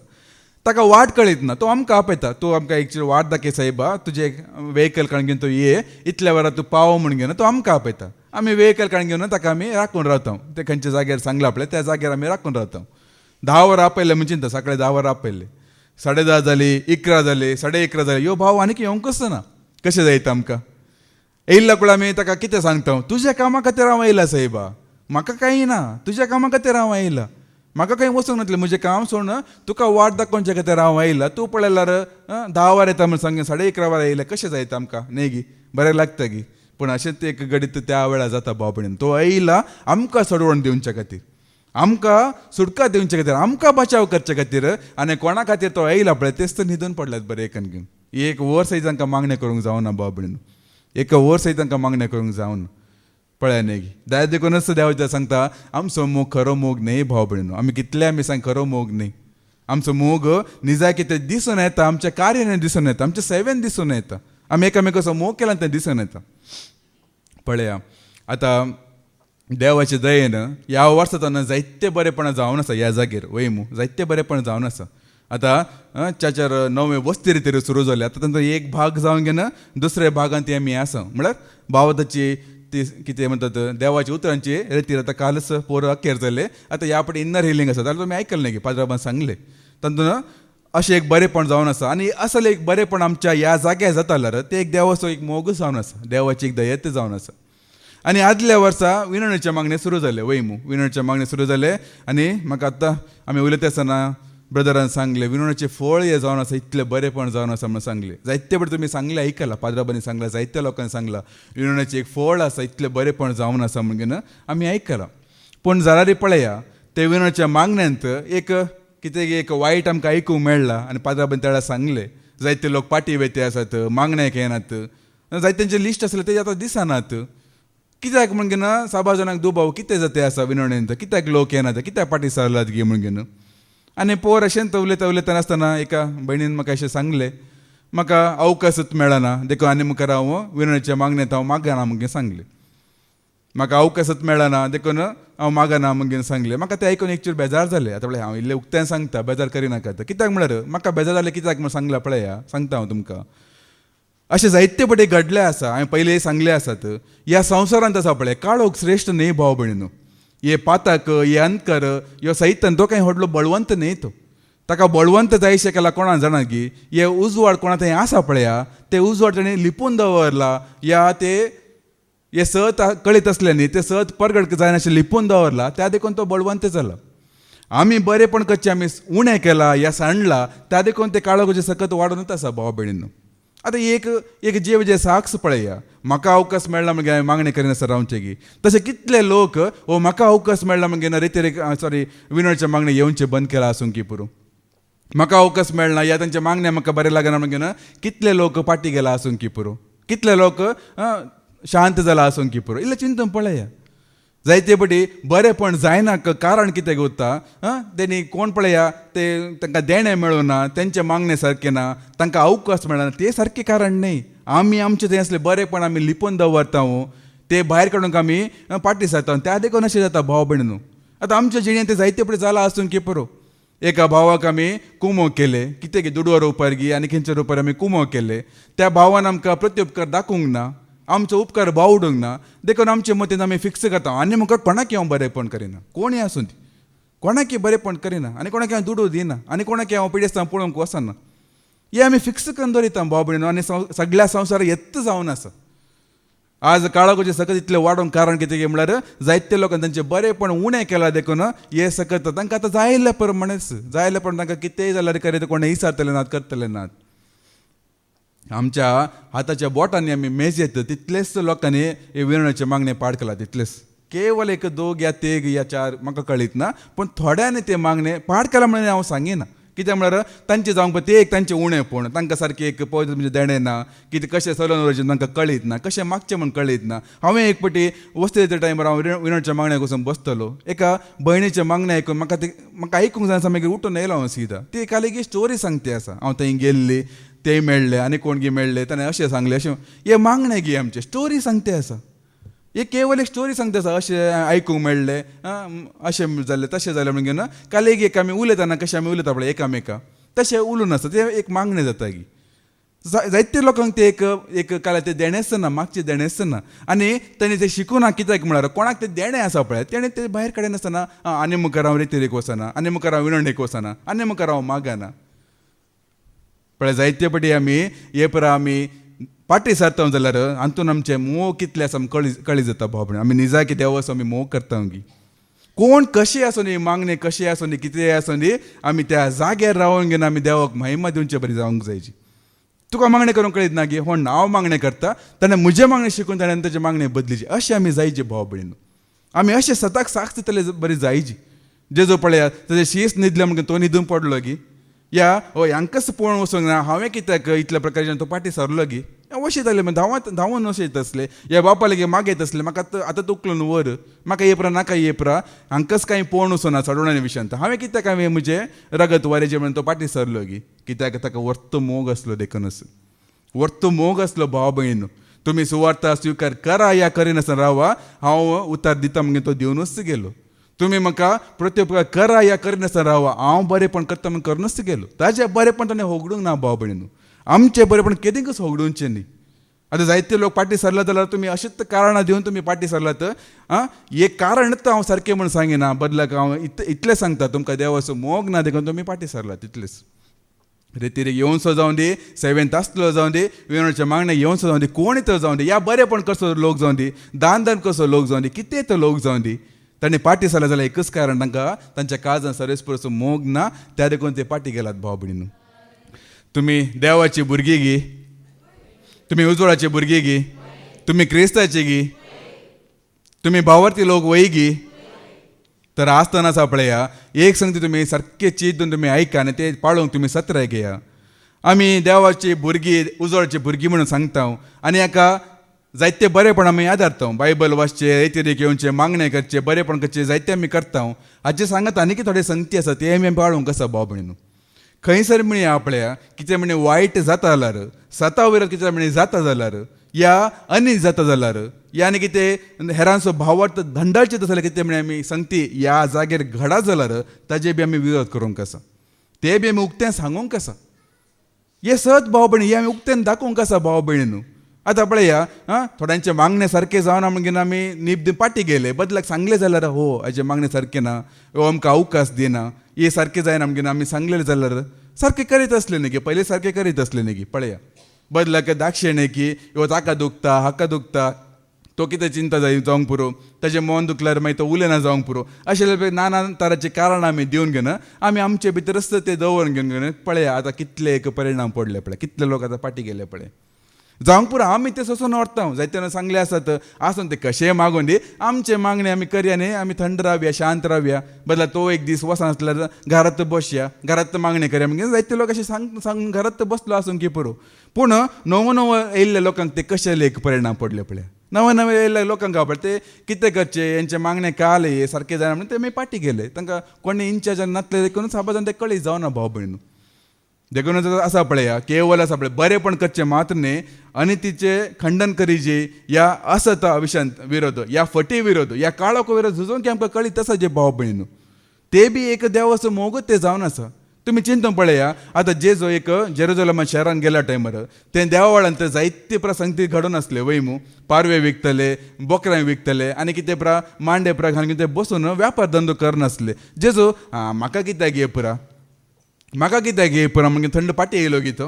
ताका वाट कळीत ना, तो आमकां आपयता, तूं आमकां एक्चुअली वाट दाखय सायबा, तुजें वेहिकल काडून घेवन तूं ये, इतल्या वरां तूं पाव म्हणून घेवन तो आमकां आपयता. आमी वेहिकल काडून घेवन ताका आमी राखून रावता. ते खंयच्या जाग्यार सांगला आपल्या त्या जाग्यार आमी राखून रावता. 10 वरां आपयले म्हणजे चिंता, सकाळीं 10 वरां आपयले, 10:30 जाली, 11 जाली, 11:30 जाली, यो भाव आनीक येवंकच ना. कशें जायत आमकां. येयल्ल्या कुळ आमी ताका कितें सांगता, तुज्या कामा खातीर हांव येयला सायबा, म्हाका कांय ना, तुज्या कामा खातीर हांव येयला, म्हाका खंय वचूंक नातलें, म्हजें काम सोड, तुका वाट दाखोवचे खातीर हांव येयला. तूं पळयल्यार 10 वरां येता म्हण सांगें 11:30 वरां येयलें, कशें जायत आमकां न्ही गी, बरें लागता गी. पूण अशेंच एक घडीत त्या वेळार जाता भाव भयणीन. तो येयला आमकां सोडवण दिवचे खातीर, आमकां सुटका दिवचे खातीर, आमकां बचाव करचे खातीर. आनी कोणा खातीर तो येयला पळय तेच तर न्हिदून पडल्यात बरें एकान घेवन. एक वर्स तांकां मागणें करूंक जावना भाव भयणीन, एक वर्स तांकां मागणें करूंक जावना. पळय न्ही दाय देखूनच देव सांगता आमचो मोग खरो मोग न्ही भाव भयणीनो. आमी कितले आमी सांग खरो मोग न्ही. आमचो मोग निजाय कितें दिसून येता, आमच्या कार्यान दिसून येता, आमच्या सेवेन दिसून येता. आमी एकामेकाचो मोग केला तें दिसून येता. पळया आतां देवाचे दयेन ह्या वर्सांत जायते बरेपणां जावन आसा ह्या जागेर वयमू, जायते बरेपणां जावन आसा. आतां चार नवे वस्ती रितीर सुरू जाले. आतां तांचो एक भाग जावन घेवन दुसऱ्या भागांत आमी आसा, म्हळ्यार भावताची ती कितें म्हणटात देवाच्या उतरांची रितीर आतां कालच पोर अखेर जाले. आतां ह्या फावटी इन्नर हिलींग आसा, जाल्यार तुमी आयकलें न्ही, पाद्राबान सांगलें. तातूंत अशें एक बरेपण जावन आसा. आनी असले एक बरेपण आमच्या ह्या जाग्यार जाता जाल्यार ते एक देवाचो एक मोगूच जावन आसा, देवाची एक दयेत जावन आसा. आनी आदल्या वर्सा विनवणेचे मागणे सुरू जाले वैमू विनवणेचे मागणे सुरू जाले आनी म्हाका आतां आमी उलयता आसतना ब्रदरान सांगले विनवणेचे फळ हे जावन आसा इतले बरेपण जावन आसा म्हणून सांगले. जायते बरें तुमी सांगले आयकला पाद्राबांनी सांगला जायत्या लोकांनी सांगला विनवणेचे एक फळ आसा इतले बरेपण जावन आसा म्हणून आमी आयकला. पूण जाल्यार पळया ते विनवणेच्या मागण्यांत एक कितें एक वायट आमकां आयकूंक मेळ्ळा आनी पाद्राबांनी त्या सांगले जायते लोक पाटी वेते आसात मागण्याक येनात जायत्यांचे लिस्ट आसले ते आतां दिसनात. कित्याक म्हणून साबा जाणांक दुबाव कितें जाते आसा विनवणेंत कित्याक लोक येनात कित्याक पाटी सरलात गे म्हणून. आनी पोर अशेंच उलयता आसतना एका भयणीन म्हाका अशें सांगलें म्हाका अवकाशच मेळना देखून आनी मुखार हांव विनवणेच्या मागण्यांत हांव मागना म्हणून सांगलें. म्हाका अवकाशच मेळना देखून हांव मागना म्हणून सांगलें. म्हाका तें आयकून एकचूर बेजार जालें. आतां पळय हांव इल्लें उक्तें सांगता बेजार करिनाका कित्याक म्हळ्यार म्हाका बेजार जालें कित्याक म्हूण सांगलां पळया सांगता हांव तुमकां. अशें जायते पटी घडलें आसा हांवें पयलीं सांगलें आसात ह्या संवसारांत आसा पळय काळोख श्रेश्ठ न्ही भाव भयणीनो. हे पातक हे अंधकार ह्यो सैतान तो कांय व्हडलो बळवंत न्ही तो ताका बळवंत जायशें केला कोणाक जाणा की हे उजवाड कोणा थंय आसा पळया ते उजवाड ताणें लिपून दवरला या ते हे सत कळीत असले न्ही ते सत परगट जायना अशें लिपून दवरला त्या देखून तो बळवंत जाला. आमी बरेपण कशें आमी उणें केला या सांडला त्या देखून ते काळोखाचे सकत वाडूनच आसा भाव भयणीनो. आतां एक जीव जे साक्ष पळया म्हाका अवकाश मेळ्ळा म्हणजे हांवें मागणी करिनासतना रावचे की तशे कितले लोक ओ म्हाका अवकाश मेळ्ळा म्हणजे रेते विनवणेचे मागणे येवचे बंद केला आसूंक की पुरो म्हाका अवकाश मेळना या तांच्या मागण्या म्हाका बरें लागना म्हणजे कितले लोक पाटी गेला आसूंक की पुरो कितले लोक शांत जाला आसूंक की पुरो इल्लें चिंतून पळया. जायते पटी बरेपण जायना कारण कितें उरता तेणी कोण पळया ते तांकां देणें मेळूना तेंचे मागणे सारके ना तांकां अवकाश मेळना ते सारकें कारण न्ही. आमी आमचें तें असलें बरेपण आमी लिपोवन दवरता ते भायर काडूंक आमी पाटी सरता त्या देखून अशें जाता भाव भयणीनो. आतां आमच्या जिणेंत ते जायते पटी जाला आसूंक की पुरो एका भावाक आमी कुमो केले कितें की दुडवर रुपार गी आनी खंयच्या रुपार आमी कुमो केले त्या भावान आमकां प्रत्युपकार दाखोवंक ना आमचो उपकार बावडूंक ना देखून आमचे मतीन आमी फिक्स करता आनी म्हाका कोणाक हांव बरेपण करिना कोणूय आसूं ती कोणाक बरेपण करिना आनी कोणाक हांव दुडू दिना आनी कोणाक हांव पिडेस्तां पळोवंक वचना हे आमी फिक्स करून दवरिता भाव भयणीनो. आनी सगळ्या संवसाराक येत्त जावन आसा आज काळोखाचें सकत इतलें वाडोवंक कारण कितें गे म्हळ्यार जायते लोकांनी तांचें बरेपण उणें केलां देखून हे सकत तांकां आतां जायल्या प्रमाणेच जायल्या प्रमाण तांकां कितेंय जाल्यार करीत कोणें विचारतले नात करतले नात. आमच्या हाताच्या बोटांनी आमी मेजयत तितलेच लोकांनी हे विनवणेचे मागणे पाड केला तितलेच केवल एक दोग या तेग या चार म्हाका कळीत ना पूण थोड्यांनी ते मागणे पाड केला म्हणून हांव सांगिना कित्याक म्हळ्यार तांचे जावंक ते एक तांचें उणेंपण तांकां सारकें एक पवित्र म्हणजे देणें ना कितें कशें चलोवन वचचें तांकां कळीत ना कशें मागचें म्हूण कळीत ना. हांवें एक पटी वस्तेच्या टायमार हांव विनवणेच्या मागण्याक वचून बसतलो एका भयणीचें मागणें आयकून म्हाका आयकूंक जाय मागीर उठून येयलो हांव सीदा ती काल एक स्टोरी सांगते आसा हांव थंय गेल्ली ते मेळ्ळे आनी कोण गे मेळ्ळे ताणें अशें सांगलें अशें हे मागणे गे आमचे स्टोरी सांगते आसा हे केवल एक स्टोरी सांगता आसा अशें आयकूंक मेळ्ळें अशें जालें तशें जालें म्हणून काल एक आमी उलयतना कशें आमी उलयता पळय एकामेका तशें उलोवन आसा तें एक मागणें जाता की जायते लोकांक ते एक काल ते देणेंच ना मागचें देणेंच ना आनी ताणें तें शिकूना कित्याक म्हळ्यार कोणाक तें देणें आसा पळय तेणें तें भायर काडिनासतना आनी मुखार हांव रेतेरेक वचना आनी मुखार हांव विनवणेक वचना आनी मुखार हांव मागना पळय जायते पटी आमी हे परा आमी पाटी सरता जाल्यार हातून आमचें मोग कितलें आसा कळी जाता भाव भयण आमी निजा कितें वस आमी मोग करता गी कोण कशें आसूं न्ही मागणें कशें आसूं न्ही कितें आसूं न्ही आमी त्या जाग्यार रावून घेवन आमी देवाक महिमा दिवचे बरी जावंक जायची. तुका मागणें करूंक कळीत ना गे म्हण हांव मागणें करता ताणें म्हजें मागणें शिकून ताणें ताचें मागणें बदलीची अशें आमी जायचे भाव भयणीनो. आमी अशें सदांच साक्ष दितले बरी जायची जेजो पळयात ताचें शीस न्हिदलें म्हणून तो न्हिदून पडलो गी या हांकांच पळोवन वचूंक ना हांवें कित्याक इतल्या प्रकारच्यान तो पाटी सरलो गी अशें जालें धांवून अशें येत आसलें ह्या बापाले गे मागयत आसलें म्हाका आतां तुकलून व्हर म्हाका येपरा नाका येपरा हांकांच कांय पळोवन वचूं ना चडोवण्या विशयांत हांवें कित्याक हांवें म्हजें रगत वारेचें म्हणून तो पाटी सरलो गी कित्याक ताका वर्त मोग आसलो देखूनच वर्त मोग आसलो भाव भयणीनो. तुमी सुवार्ता स्विकार करा या करिनासतना रावा हांव उतार दिता म्हणून तो दिवनूच गेलो. तुमी म्हाका प्रत्युपकार करा या करिनासतना रावा हांव बरेपण करता म्हणून करूनच गेलो ताजें बरेपण ताणें होगडूंक ना भाव भयणीनो. आमचें बरेपण केदींकच होगडूंचें न्ही. आतां जायते लोक पाटी सरला जाल्यार तुमी अशीच कारणां दिवन तुमी पाटी सरलात हे कारणच हांव सारकें म्हूण सांगिना बदलाक हांव इतलें सांगता तुमकां देवाचो मोग ना देखून तुमी पाटी सरला तितलेंच. रेतीरेक येवनसो जावन दी, सेवेंत आसलो जावन दी, विवणाच्या मागण्या येवनसो जावन दी, कोणी तर जावन दी, या बरेपण कसो लोक जावन दी, दान कसो लोक जावन दी, कितें तो लोक जावन दी, तांणी पार्टी जाल्यार जाल्यार एकच कारण तांकां तांच्या काळजान सर्वेस्परचो मोग ना, त्या देखून ते पार्टी गेलात भाव भयणीनो. तुम्ही देवाची भुरगीं गी, तुम्ही उजवळाची भुरगीं गी, तुम्ही क्रिस्ताची गी, तुम्ही भावार्थी लोक वय गी, तर आसतना सापळया एक संगती तुम्ही सारखे चिंतून तुम्ही ऐका आणि ते पाळूंक तुम्ही सत्र घेया. आमी देवाची भुरगीं उजवळाची भुरगीं म्हणून सांगता आनी हाका जायते बरेपण आमी आदारता. बायबल वाचचे, रेतीरेक येवचे, मागणे करचे, बरेपण करचे जायते आमी करता. हाचे सांगत आनी थोडे संगती आसा ते आमी पाळूंक आसा भाव भयणीनो. खंयसर म्हणे आपल्या कितें म्हणे वायट जाता जाल्यार, सता विरोध कितें म्हणे जाता जाल्यार, या अनित जाता जाल्यार, या आनी कितें हेरांचो भावार्थ धंडाळचे जाल्यार कितें म्हणे आमी संगती ह्या जाग्यार घडा जाल्यार ताजे बी आमी विरोध करूंक आसा. ते बी आमी उक्तें सांगूंक आसा. हे सत भाव भयणी हे आमी उक्तें दाखोवंक आसा भाव भयणीनो. आतां पळया थोड्यांचे मागणे सारके जावन म्हणून आमी नीब दिवन पाटी गेले, बदलाक सांगले जाल्यार हो हाजे मागणे सारके ना, हो आमकां अवकाश दिना, हे सारके जायना म्हणून आमी सांगलेले जाल्यार सारके करीत असले न्ही गे, पयले सारके करीत असले न्ही गे. पळया बदलाक दाखशे न्ही की ह्यो ताका दुखता हाका दुखता, तो कितें चिंता जावंक पुरो, ताजें मन दुखल्यार मागीर तो उलयना जावंक पुरो, अशें नाना तरांची कारणां आमी दिवन घेवन आमी आमचे भितरच ते दवरून घेवन पळया आतां कितले एक परिणाम पडले पळय, कितले लोक आतां पाटी गेले पळय. जावंक पुरो आमी ते सोसून व्हरता, जायते सांगले आसात आसून ते कशेंय मागून दी, आमचे मागणे आमी करया न्ही, आमी थंड रावया, शांत रावया, बदला तो एक दीस वचनासल्यार घरांत बसया, घरांत मागणे करया म्हणजे जायते लोक अशें सांगून घरांत बसलो आसून की पुरो. पूण नवो नवो येयल्ल्या लोकांक ते कशे लेख परिणाम पडले पळय. नवे नवे येयल्ल्या लोकांक आपले ते कितें करचे, हेंचे मागणे काले सारके जायना म्हणून ते मागीर पाटी गेले. तांकां कोणी इंचार्जान नातले देखून साबाजान ते कळी जावना भाव भयणू. देखून आसा पळया केवल आसा पळय बरेपण करचे मात्र न्ही, अनितीचे खंडन करीजे, या असता विशंत विरोध, या फटी विरोध, या काळोख विरोध झुजोवंक आमकां कळीत आसा जे भाव भयणू. ते बी एक देवाचो मोगूच ते जावन आसा. तुम्ही चिंतून पळया आतां जेजो एक जेरुजलमा शहरान गेल्या टायमार ते देवावळान ते जायते प्रसंगती घडून आसले वयमू, पारवे विकतले, बोकऱ्यां विकतले आनी कितें पुरा मांडे पुरा घालून कितें बसून व्यापार धंदो करनासले. जेजो म्हाका कित्याक घे पुरा, म्हाका कित्याक घे पुरा म्हणजे थंड पाटी येयलो गी तो,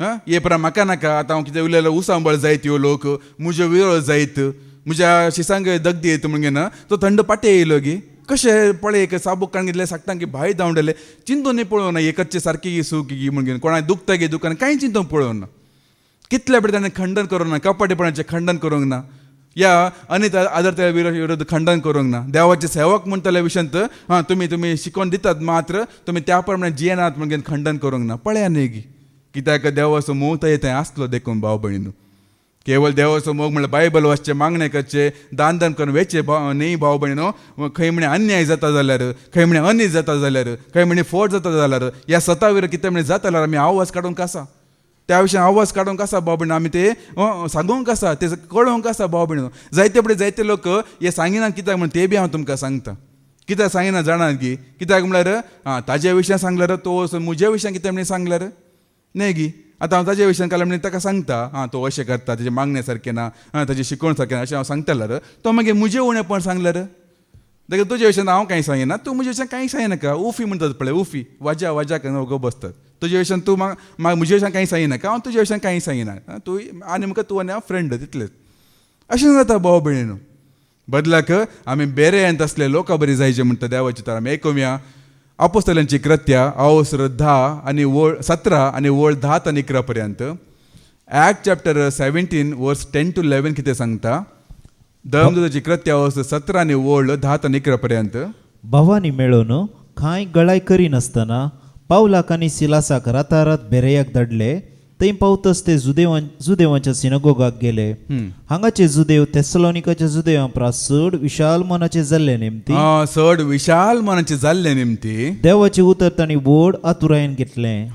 ये पुरा म्हाका नाका, आतां हांव कितें उलयलो उसांबळ जायत ह्यो लोक, म्हजो विरोध जायत, म्हज्या शिसांक दगदी येत म्हणून तो थंड पाटी येयलो गी. कशें पळय एक साबूक काण घेतले साकटांक भाय धांवडले, चिंतून पळोवं ना एकचे सारकी गी सूक गी म्हणून, कोणा दुखता गे दुकान कांय चिंतून पळोवं ना. कितले बरें ताणें खंडन करूंक ना, कपटेपणाचें खंडन करूंक ना, या अनित आदरतेल्या विरोध खंडन करूंक ना. देवाचे सेवक म्हणटले विशंत तुमी शिकोवन दितात मात्र तुमी त्या प्रमाणे जियेनात म्हणून खंडन करूंक ना. पळया न्ही गी कित्याक देवाचो मोग थंय आसलो देखून भाव भयणू. केवळ देवाचो मोग म्हणल्यार बायबल वाचचे, मागणे करचे, दान करून वेचे न्ही भाव भयणो. खंय म्हणे अन्याय जाता जाल्यार, खंय म्हणे अनित जाता जाल्यार, खंय म्हणे फोड जाता जाल्यार, या सता विरोध कितें म्हणे जाता जाल्यार आमी आवाज काडूंक आसा, त्या विशयान आवाज काडूंक आसा भाव भयणो. आमी ते सांगूंक आसा, ते कळोवंक आसा भाव भयणो. जायते पडे जायते लोक हे सांगिनात कित्याक म्हण ते बी हांव तुमकां सांगता. कित्याक सांगिना जाणात गी, कित्याक म्हळ्यार ताज्या विशयान सांगल्यार तो म्हज्या विशयान कितें म्हणे सांगल्यार न्ही गी. आतां हांव ताज्या विशयान काल्यार म्हणजे ताका सांगता तो अशें करता, तेजे मागणे सारकें ना, ताजें शिकवण सारकें ना अशें हांव सांगता जाल्यार तो मागीर म्हजें उणेपण सांगल्यार देखून तुज्या विशयान हांव कांय सांगिना, तूं म्हज्या विशयान कांय सांगिनाका. उफी म्हणटात पळय उफी वाजा वाजा गो बसतात. तुज्या विशयान तूं म्हज्या विशयान कांय सांगिनाका, हांव तुज्या विशयान कांय सांगिना. तूं आनी म्हाका तूं आनी हांव फ्रेंड तितलेंच. अशें जाता भाव भयणीनो. बदलाक आमी बेरेंत असले लोकां बरी जायचे म्हणटा देवाची तर आमी आयकुया अपोस्तलांची कृत्या अवसर 10 आणि 17 आणि 10 आणि 11 पर्यंत. ॲक्ट चॅप्टर 17 वर्स 10 to 11 कितें सांगता. धर्मदूताची कृत्या अवसर 17 आणि 10 आणि 11 पर्यंत. भावांनी मेळून कांय गळाय करिनासतना पावलाक आनी सिलासाक रातारात बेरेयाक धाडले. थंय पावतच ते जुदेवांच्या सिनगोगाक गेले. हांगाचे जुदेव थेसलोनिकाच्या जुदेवां परस चड विशाल मनाचे जाल्ले निमती चड विशाल मनाचे जाल्ले निमती देवाचे उतर तांणी व्हड आतुरायेन घेतलें.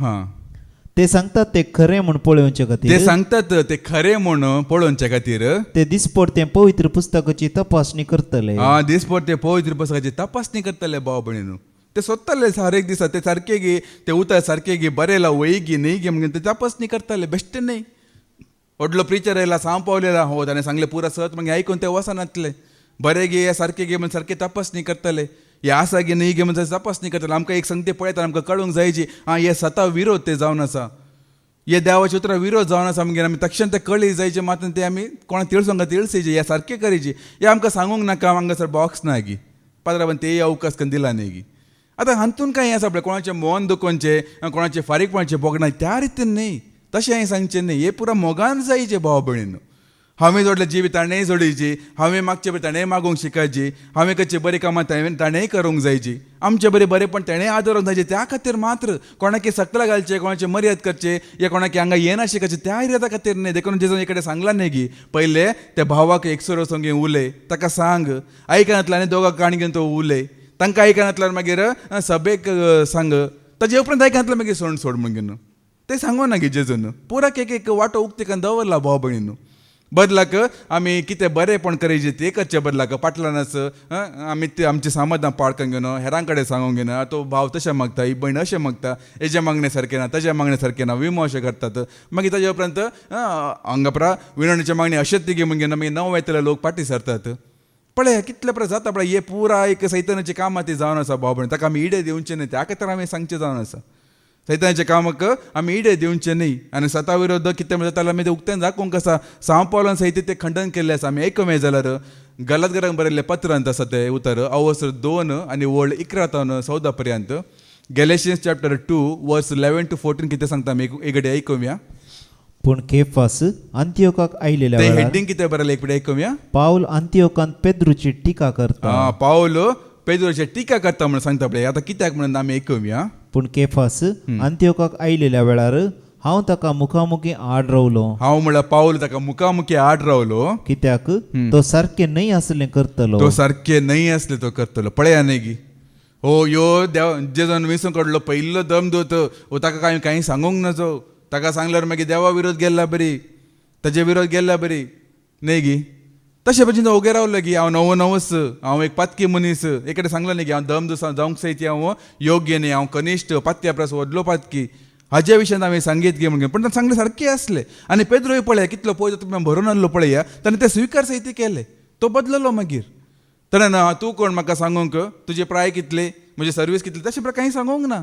ते सांगतात ते खरें म्हूण पळोवचे खातीर, ते सांगतात ते खरें म्हूण पळोवचे खातीर ते दिसपडते पवित्र पुस्तकाची तपासणी करतले. दिसपडते पवित्र पुस्तकाची तपासणी करतले भाव भयणीनो. ते सोदताले हर एक दिसा ते सारके गे, ते उतर सारके गे, बरेला वय गे न्ही गे म्हणून ते तपासणी करताले. बेश्टे न्ही व्हडलो प्रिचर येयला सांग पावलेला हो ताणें सांगले पुरा सत मागीर आयकून ते वचनातले. बरे गे सारके गे म्हणून सारके तपासणी करतले. हे आसा की न्ही गे म्हणजे तपासणी करतले आमकां एक संगती पळयता आमकां कळूंक जायची हे स्वता विरोध ते जावन आसा हे देवाच्या उतरां विरोध जावन आसा आमगेर आमी तक्षण ते कळ्ळी जायचे मातून ते आमी कोणाक तिळसोंगा तिळसेचे हे सारकें करीचे हे आमकां सांगूंक नाका हांगासर बॉक्स ना गी पात्रांवान ते अवकाश करून दिला न्ही गी आतां हातून काय हें आसा पळय कोणाचें मोन दुखोवचें कोणाचें फारीकपणाचें बोगणां त्या रितीन न्ही तशें हांवें सांगचें न्ही हे पुरा मोगान जायचें भाव भयणीन हांवें जोडलें जिवी ताणेंय जोडीची हांवें मागचें बरें ताणेंय मागूंक शिकायची हांवें करचें बरीं कामां ताणेंय करूंक जायची आमचें बरें बरेंपण ताणेंय आदरूंक जायचें त्या खातीर मात्र कोणाकी सकला घालचें कोणाचें मर्याद करचें या कोणाकी हांगा येना शिकायचें त्या इरादा खातीर न्ही देखून जेजून एक कडेन सांगलां न्ही गी पयले त्या भावाक एकसरो संगे उलय ताका सांग आयकनातल्या आनी दोगां काणी घेवन तो उलय तांकां आयकनातल्यार मागीर सभेक सांग ताजे उपरांत आयकनातल्यार मागीर सोड म्हणून ते सांगो ना गे जेजून पुराक एक वाटो उक्ती करून दवरला भाव भयणीन बदलाक आमी कितें बरेंपण करचें तें करचे बदलाक पाटलानच आमी आमचें समाधान पाळकून घेवन हेरां कडेन सांगूंक घेना तो भाव तशें मागता ही भयण अशें मागता हेजे मागणे सारकें ना ताजे मागणे सारकें ना विमो अशें करतात मागीर ताजे उपरांत हांगा परा विणवणेचे मागणी अशेंच ती घेवन घेना मागीर नव येतले लोक पाटी सरतात पळय कितले प्रकार जाता पळय हे पुरा एक सैतानाची कामां ती जावन आसा भाव भयण ताका आमी इडे दिवचें न्ही त्या खातीर आमी सांगचें जावन आसा सैतानाच्या कामाक आमी इडे दिवचें न्ही आनी स्वता विरोध कितें म्हणटा जाल्यार आमी तें उक्तें दाखोवंक आसा सांव पावलान सैती तें खंडन केल्लें आसा आमी आयकूं जाल्यार गलातकारांक बरयल्लें पत्रांत आसा तें उतर अवसर 2 आनी वळड 11 पर्यंत गॅलेशियन्स चॅप्टर 2 वर्स 11 to 14 कितें सांगता आमी एक घडी आयकुया पूण केफास अंतियोकाक आयलेल्या तें वेळार हेडिंग कितें बरयलें एक घडी आयकुया पाऊल अंतियोकांत पेद्रूची टिका करता पावल पेद्रोची टिका करता म्हणून सांगता पळय आतां कित्याक म्हणून आमी आयकुया पूण केफास अंतियोकाक आयलेल्या वेळार हांव ताका मुखामुखी आड रावलो हांव म्हळ्यार पावल ताका मुखामुखी आड रावलो कित्याक तो सारकें न्हय आसलें करतलो तो सारकें न्हय आसलें तो करतलो पळया न्ही गी हो यो देव जेजून विसू काडलो पयल्लो दमदूत हो ताका कांय सांगूंक नजो ताका सांगल्यार मागीर देवा विरोध गेल्ला बरी ताजे विरोध गेल्ला बरी न्ही गी तशें भशेन ओगे रावलो गी हांव नवस हांव एक पातकी मनीस एक कडेन सांगलो न्ही की हांव दमदूत जावंक सयती हांव योग्य न्ही हांव कनिश्ट पातक्या परस व्हडलो पातकी हाज्या विशयान हांवें सांगीत गे म्हणून पण ताणें सांगलें सारकें आसलें आनी पेद्रोय पळया कितलो पळय तुमी भरून आसलो पळया ताणें तें स्विकार सयती केलें तो बदललो मागीर ताणें तूं कोण म्हाका सांगूंक तुजे प्राय कितले म्हजी सर्वीस कितली तशें प्रकारे कांय सांगूंक ना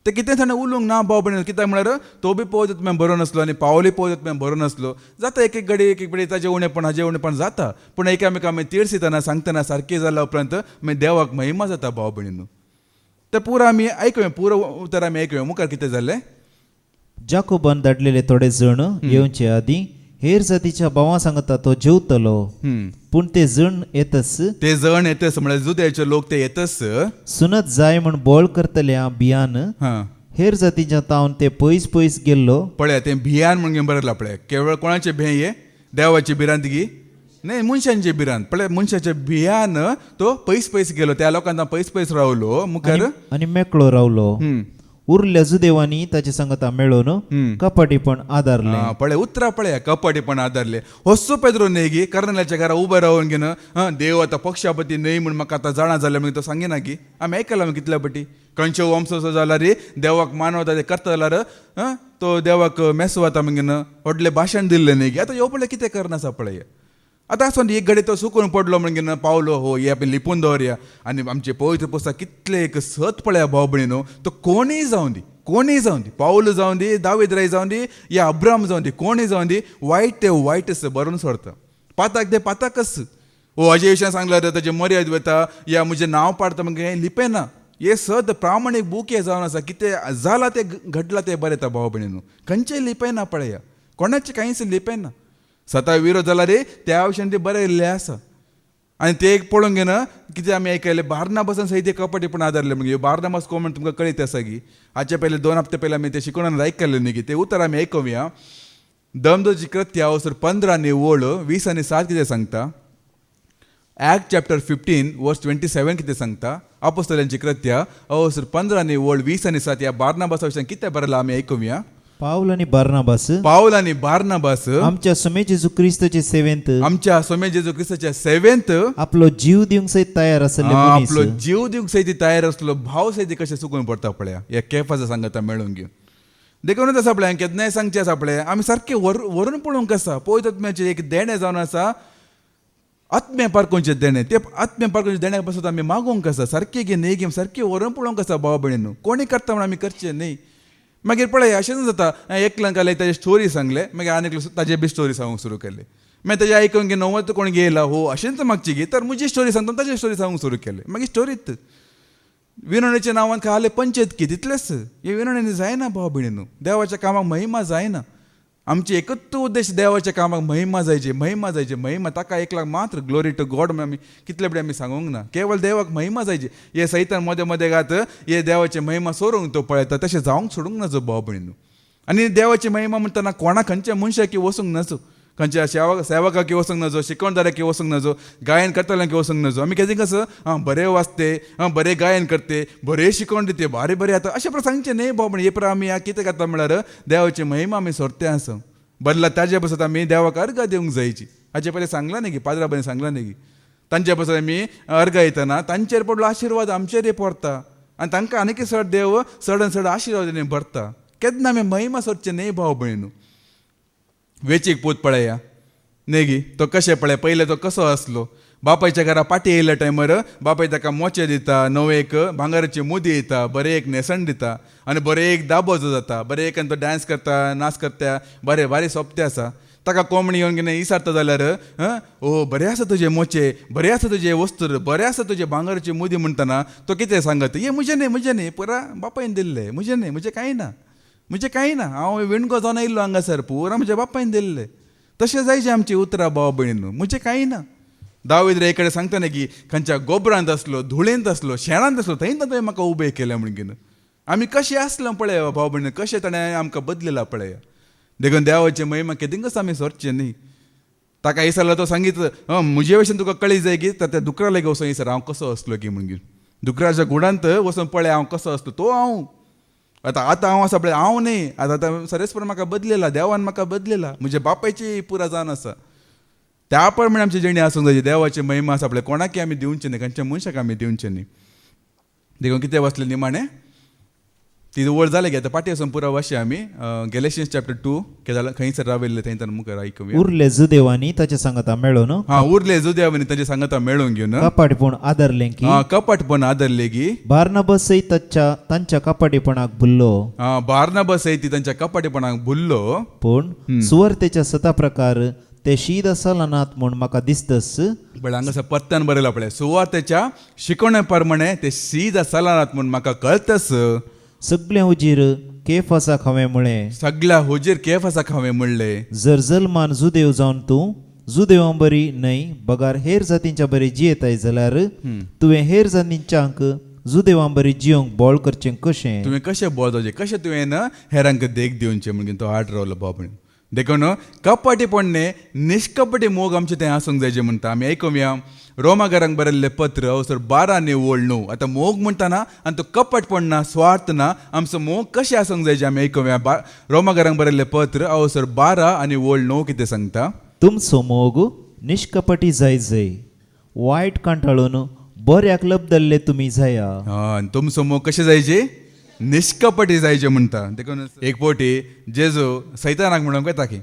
ते कितें ताणें उलोवंक ना भाव भयण कित्याक म्हळ्यार तो बी पळय तुमी बरो नासलो आनी पावली पळय तुमी बरो नासलो जाता एक घडी ताजें उणेपण हाजें उणेपण जाता पूण एकामेकां आमी तिडसितना सांगतना सारकें जाल्या उपरांत मागीर देवाक महिमा जाता भाव भयणीन तें पुरो आमी आयकुया पुरो उतर आमी आयकुया मुखार कितें जालें जाकोबान धाडलेले थोडे जण येवचे आदीं हेर जातीच्या भावां सांगता तो जेवतलो पूण ते जण येतस म्हळ्यार जुद्याचे लोक ते येतस सुनत जाय म्हण बोळ करतल्या बियान हेर जातीच्या तावन ते पयस गेल्लो पळया तें भियान म्हणून बरयलां पळय केवळ कोणाचे भे हे देवाची भिरांतगी न्ही मनशांचे भिरांत पळय मनशाच्या भियान तो पयस गेलो त्या लोकांना पयस रावलो मुखार आनी मेकळो रावलो उरल्या जुदेवांनी ताचे सांगता मेळोन कपटीपण आदारले पळय उतरां पळया कपटीपण आदारले होस्सो पेद्रो न्ही गी कर्नलाच्या घरा उबे रावन घेन देव आतां पक्षापती न्हय म्हण म्हाका आतां जाणा जालें म्हणून तो सांगिना की आमी आयकलां कितल्या पटी खंयचो वंशो जाल्यार देवाक मानवता ते करता जाल्यार तो देवाक मेसो वता म्हणून व्हडलें भाशण दिल्लें न्ही गी आतां ह्यो पळय कितें करनासा पळय आतां आसून एक घडी तो सुकून पडलो म्हणून पावलो हो हे आमी लिपून दवरया आनी आमचे पवित्र पुस्तक कितले एक सत पळया भाव भयणीनो तो कोणीय जावं दी पावल जावं दी दावीद राय जावं दी या अब्राम जावं दी कोणीय जावं दी वायट ते वायटच बरोवन सोडता पाताक ते पाताकच हो हाजे विशयान सांगल्यार ताजे मर्याद वता या म्हजें नांव पाडता म्हणजे हें लिपेना हे सद प्रामाणीक बूक हे जावन आसा कितें जालां तें घडलां तें बरयता भाव भयणीनो खंयचेंय लिपयना पळया कोणाचें कांयच लिपयना स्वता विरोध जाला रे त्या विशयान ते बरयल्लें आसा आनी ते एक पळोवंक घेना कितें आमी आयकलें बार्नाबासान सयती कपटीपण आदारलें म्हणजे बार्नाबास कोण तुमकां कळीत आसा की हाचे पयलीं 2 हप्ते पयलीं आमी ते शिकवणान आयकल्लें न्ही की ते उतर आमी आयकुया दमदोजी कृत्य अवसर 15 आनी वळ 20 आनी 7 कितें सांगता ॲक्ट चॅप्टर 15 वर्स 27 कितें सांगता अपोस्तलांची कृत्य अवसर 15 आनी वळ 20 आनी 7 ह्या बार्नाबासा विशयान कितें बरयलां आमी आयकुया पाऊल आणि बार्नाबास आमच्या स्वामी जेजू ख्रिस्ताचे सेवेंत आपलो जीव दिवंक सयत तयार आसले आपलो जीव दिवंक सयती तयार आसलो भाव सयती कशें सुकून पडता पळया या केफाचा सांगता मेळून घेवन देखूनच आसा पळय केन्नाय सांगचें आसा पळय आमी सारकें व्हरून पळोवंक आसा पळयत तुमचें एक देणें जावन आसा आत्म्या पारकोंचे देणे ते आत्म्या पारकोंचे देण्या पासून आम्ही मागोंक कसा सारखे घे न्ही घे सारखे वरण पळोवंक कसा भाव भयणीनो कोणी करता म्हणून आमी करचे न्ही मागीर पळय अशें जाता एकल्यांक आले ताजे स्टोरी सांगले मागीर आनीक ताजे बी स्टोरी सांगूंक सुरू केले मागीर ताजे आयकून घे नवो कोण गेला हो अशेंच मागची गे तर म्हजी स्टोरी सांगता ताजी स्टोरी सांगूंक सुरू केले मागीर स्टोरीत विनवणेच्या नांवान खाले पंचायत की तितलेंच हे विनवणेनी जायना भाव भयणीनो देवाच्या कामाक महिमा जायना आमची एकच उद्देश देवाच्या कामाक महिमा जायची महिमा ताका एकल्याक मात्र ग्लोरी टू गॉड म्हणून आमी कितले बडे आमी सांगूंक ना केवळ देवाक महिमा जायची हे सैतान मदें मदें घात हे देवाची महिमा सोरूंक तो पळयता तशें जावंक सोडूंक नजो भाव भयणीनो आनी देवाची महिमा म्हणटना कोणा खंयच्या मनशाकी वचूंक नजो खंयच्या सेवकाकी वचूंक नजो शिकवणदाराकी वचूंक नजो गायन करतल्यांकी वचूंक नजो आमी केदी कसं बरे वाचते बरे गायन करते बरे शिकवण दिते बारे बरे आता अशें प्रकार सांगचे न्ही भाव भयणी हे पर आमी कितें करता म्हळ्यार देवाची महिमा आमी सोरते आसा बदला ताजे पासून आमी देवाक अर्घ दिवंक जायची हाचे पयलीं सांगलां न्ही पाद्राबाईन सांगलां न्ही तांचे पासून आमी अर्घ येतना तांचेर पडलो आशिर्वाद आमचेर पडटा आनी तांकां आनीक चड देव चड आशिर्वाद भरता केन्ना आमी महिमा सोदचे न्ही भाव भयणीनो वेचीक पूत पळया नेगी तो कशें पळय पयले तो कसो आसलो बापायच्या घरा पाटी येयल्या टायमार बापाय ताका मोचे दिता नवे एक भांगाराची मुदी दिता बरें एक नेसण दिता आनी बरें एक दाबो जो जाता बरें एक तो डान्स करता नाच करता बरें बारी सोंपतें आसा ताका कोंबणी येवन कितें विचारता जाल्यार ओ बरें आसा तुजे मोचे बरें आसा तुजे वस्त्र बरें आसा तुजे भांगाराची मुदी म्हणटना तो कितें सांगत हे म्हजें न्ही पुरा बापायन दिल्लें म्हजें न्ही म्हजें कांय ना हांव विणगो जावन येयल्लो हांगासर पुरा म्हज्या बापायन दिल्लें तशें जायचें आमची उतरां भाव भयणीनो म्हजें कांय ना दावीद रे कडेन सांगता न्ही की खंयच्या गोबरांत आसलो धुळेंत आसलो शेणांत आसलो थंय तुवें म्हाका उबें केलें म्हणून आमी कशें आसलो पळय भाव भयणी कशें ताणें आमकां बदलिलां पळय देखून देवाचे महिमा केदिंगच आमी सोरचे न्ही ताका विचारलो तो सांगितलं म्हजे भशेन तुका कळी जाय की त्या दुकरा लेगीत वचून विचार हांव कसो असलो की म्हणून दुकराच्या गुडांत वचून पळय हांव कसो असलो तो हांव आतां हांव आसा पळय हांव न्ही आतां सरेस्पर म्हाका बदलिला देवान म्हाका बदलिला म्हज्या बापायची पुरा जावन आसा त्या प्रमाणे आमची जिणी आसूंक जाय देवाची महिमा आसा पळय कोणाकय आमी दिवचे न्ही खंयच्या मनशाक आमी दिवचे न्ही देखून कितें वाचलें निमाणें ती वड जालें गे आतां पाटी वचून पुरा वाचया आमी गॅलेशियन्स चॅप्टर 2 केदार खंयसर रावयल्ले थंय मुखार आयकुया उरले जुदेवानी ताचे सांगता मेळून उरले जुदेवानी ताचे सांगता मेळोवन घेवन कपाटीपण आदरलें की कपटपण आदरले की बार्नबासय तांच्या कपाटीपणाक भुल्लो बार्नबासय ती तांच्या कपटीपणाक भुल्लो पूण सुवार्तेच्या 7 प्रकार ते शीद आसलानात म्हूण म्हाका दिसतस बट हांगासर परत्यान बरयला पळय सुवार्तेच्या शिकवणे प्रमाणे ते शीद आसलानात म्हूण म्हाका कळतस सगळे हुजीर केफासाक हांवें म्हळें सगळ्या हुजीर केफासाक हांवें म्हणलें जर जल्मान जुदेव जावन तूं जुदेवां बरी न्हय बगार हेर जातींच्या बरी जियेताय जाल्यार तुवें हेर जातींच्यांक जुदेवां बरी जियोंक बोळ करचें कशें तुवें कशें बोळ जावचें कशें तुवें हेरांक देख दिवचें म्हणून तो आड रावलो बाबा देखून कपटीपणे निश्कपटी मोग आमचें तें आसूंक जाय जें म्हणटा आमी आयकुया रोमाकारांक बरयल्लें पत्र अवसर 12 ने 9 आतां मोग म्हणटाना आनी तो कपटपण ना स्वार्थ ना आमचो मोग कशें आसूंक जाय जें आमी आयकुया रोमाकारांक बरयल्लें पत्र अवसर 12 आनी 9 कितें सांगता तुमचो मोग निश्कपटी जाय वायट कांटाळून बऱ्याक लबदल्ले तुमी जाया आनी तुमचो मोग कशें जायचे निश्कपटी जायचे म्हणटा देखून एक पोटी जेजू सैतानाक म्हणून येता की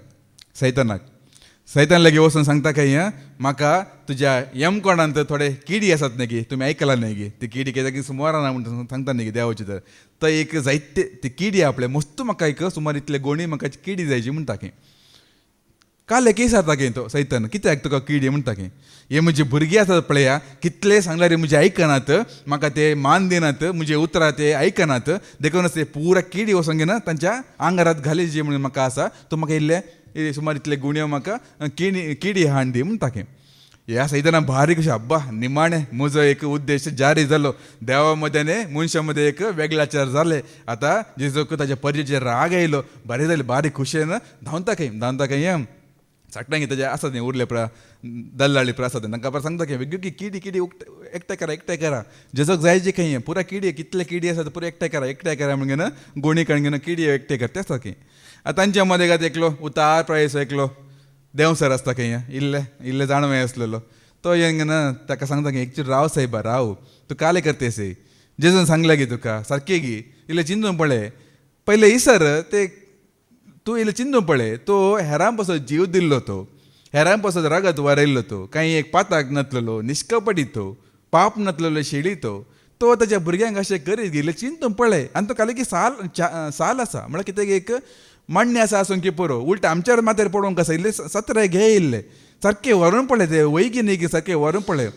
सैतान लागीं वचून सांगता काय म्हाका तुज्या यमकोणांत थोडे किडी आसात न्ही गी तुमी आयकला न्ही गी ती किडी कित्याक सुमार ना म्हणटा सांगता न्ही गी देवाची तर तो एक जायते ती किडी आपले मस्त म्हाका एक सुमार इतले गोणी म्हाका किडी जायची म्हणटा की काले की सारता की तो सैतान कित्याक तुका किडी म्हणटा की हे म्हजी भुरगीं आसात पळया कितले सांगल्यार म्हजे आयकनात म्हाका ते मान दिनात म्हजे उतरां ते आयकनात देखून ते पुरा किडी वचोंक घेना तांच्या आंगारात घाली जी म्हणून म्हाका आसा तो म्हाका इल्ले सुमार इतले गुण्यो म्हाका किडी हाड दी म्हणटा की ह्या सैताना भारी कशें अब्बा निमाणें म्हजो एक उद्देश जारी जालो देवा मदें मनशा मदें एक वेगळाचार जाले आतां जेजूक ताच्या पर्येचेर राग येयलो बरें जालें बारी खुशेन धांवता खंय साठ्यांक ताजे आसात न्ही उरले दल्लाळी आसात तांकां बरें सांगता की वेगळी किडी एकठांय करा जेजोक जायची खंय पुरा किडी कितले किडी आसात पुरो एकठांय करा म्हणून गोणी कण किडी एकठांय करता आसता की तांच्या मदें घात एकलो उतार प्रायस एकलो देंवसर आसता खंय इल्ले जाणवे आसलेलो तो येंग ताका सांगता की एक्चुअली राव साहेबा राव तूं काले करतेसे जेजून सांगला गी तुका सारकें गी इल्लें चिंतून पळय पयले इसर ते तूं इल्लें चिंतून पळय तो हेरां पासून जीव दिल्लो तो हेरां पासत रगत वारयल्लो तो काही एक पाताक नतलेलो निश्कपटी तो पाप नतलेलो शेळी तो ताच्या भुरग्यांक अशें करीत गेले चिंतून पळय आनी तो काले की साल आसा म्हळ्यार कितें एक मण्णे आसा आसून की पुरो उलट आमच्यावर माथेर पडोवंक आसा इल्ले सत्र घे इल्ले सारके व्हरून पळय ते वैगी न्ही गी सारके व्हरून पळय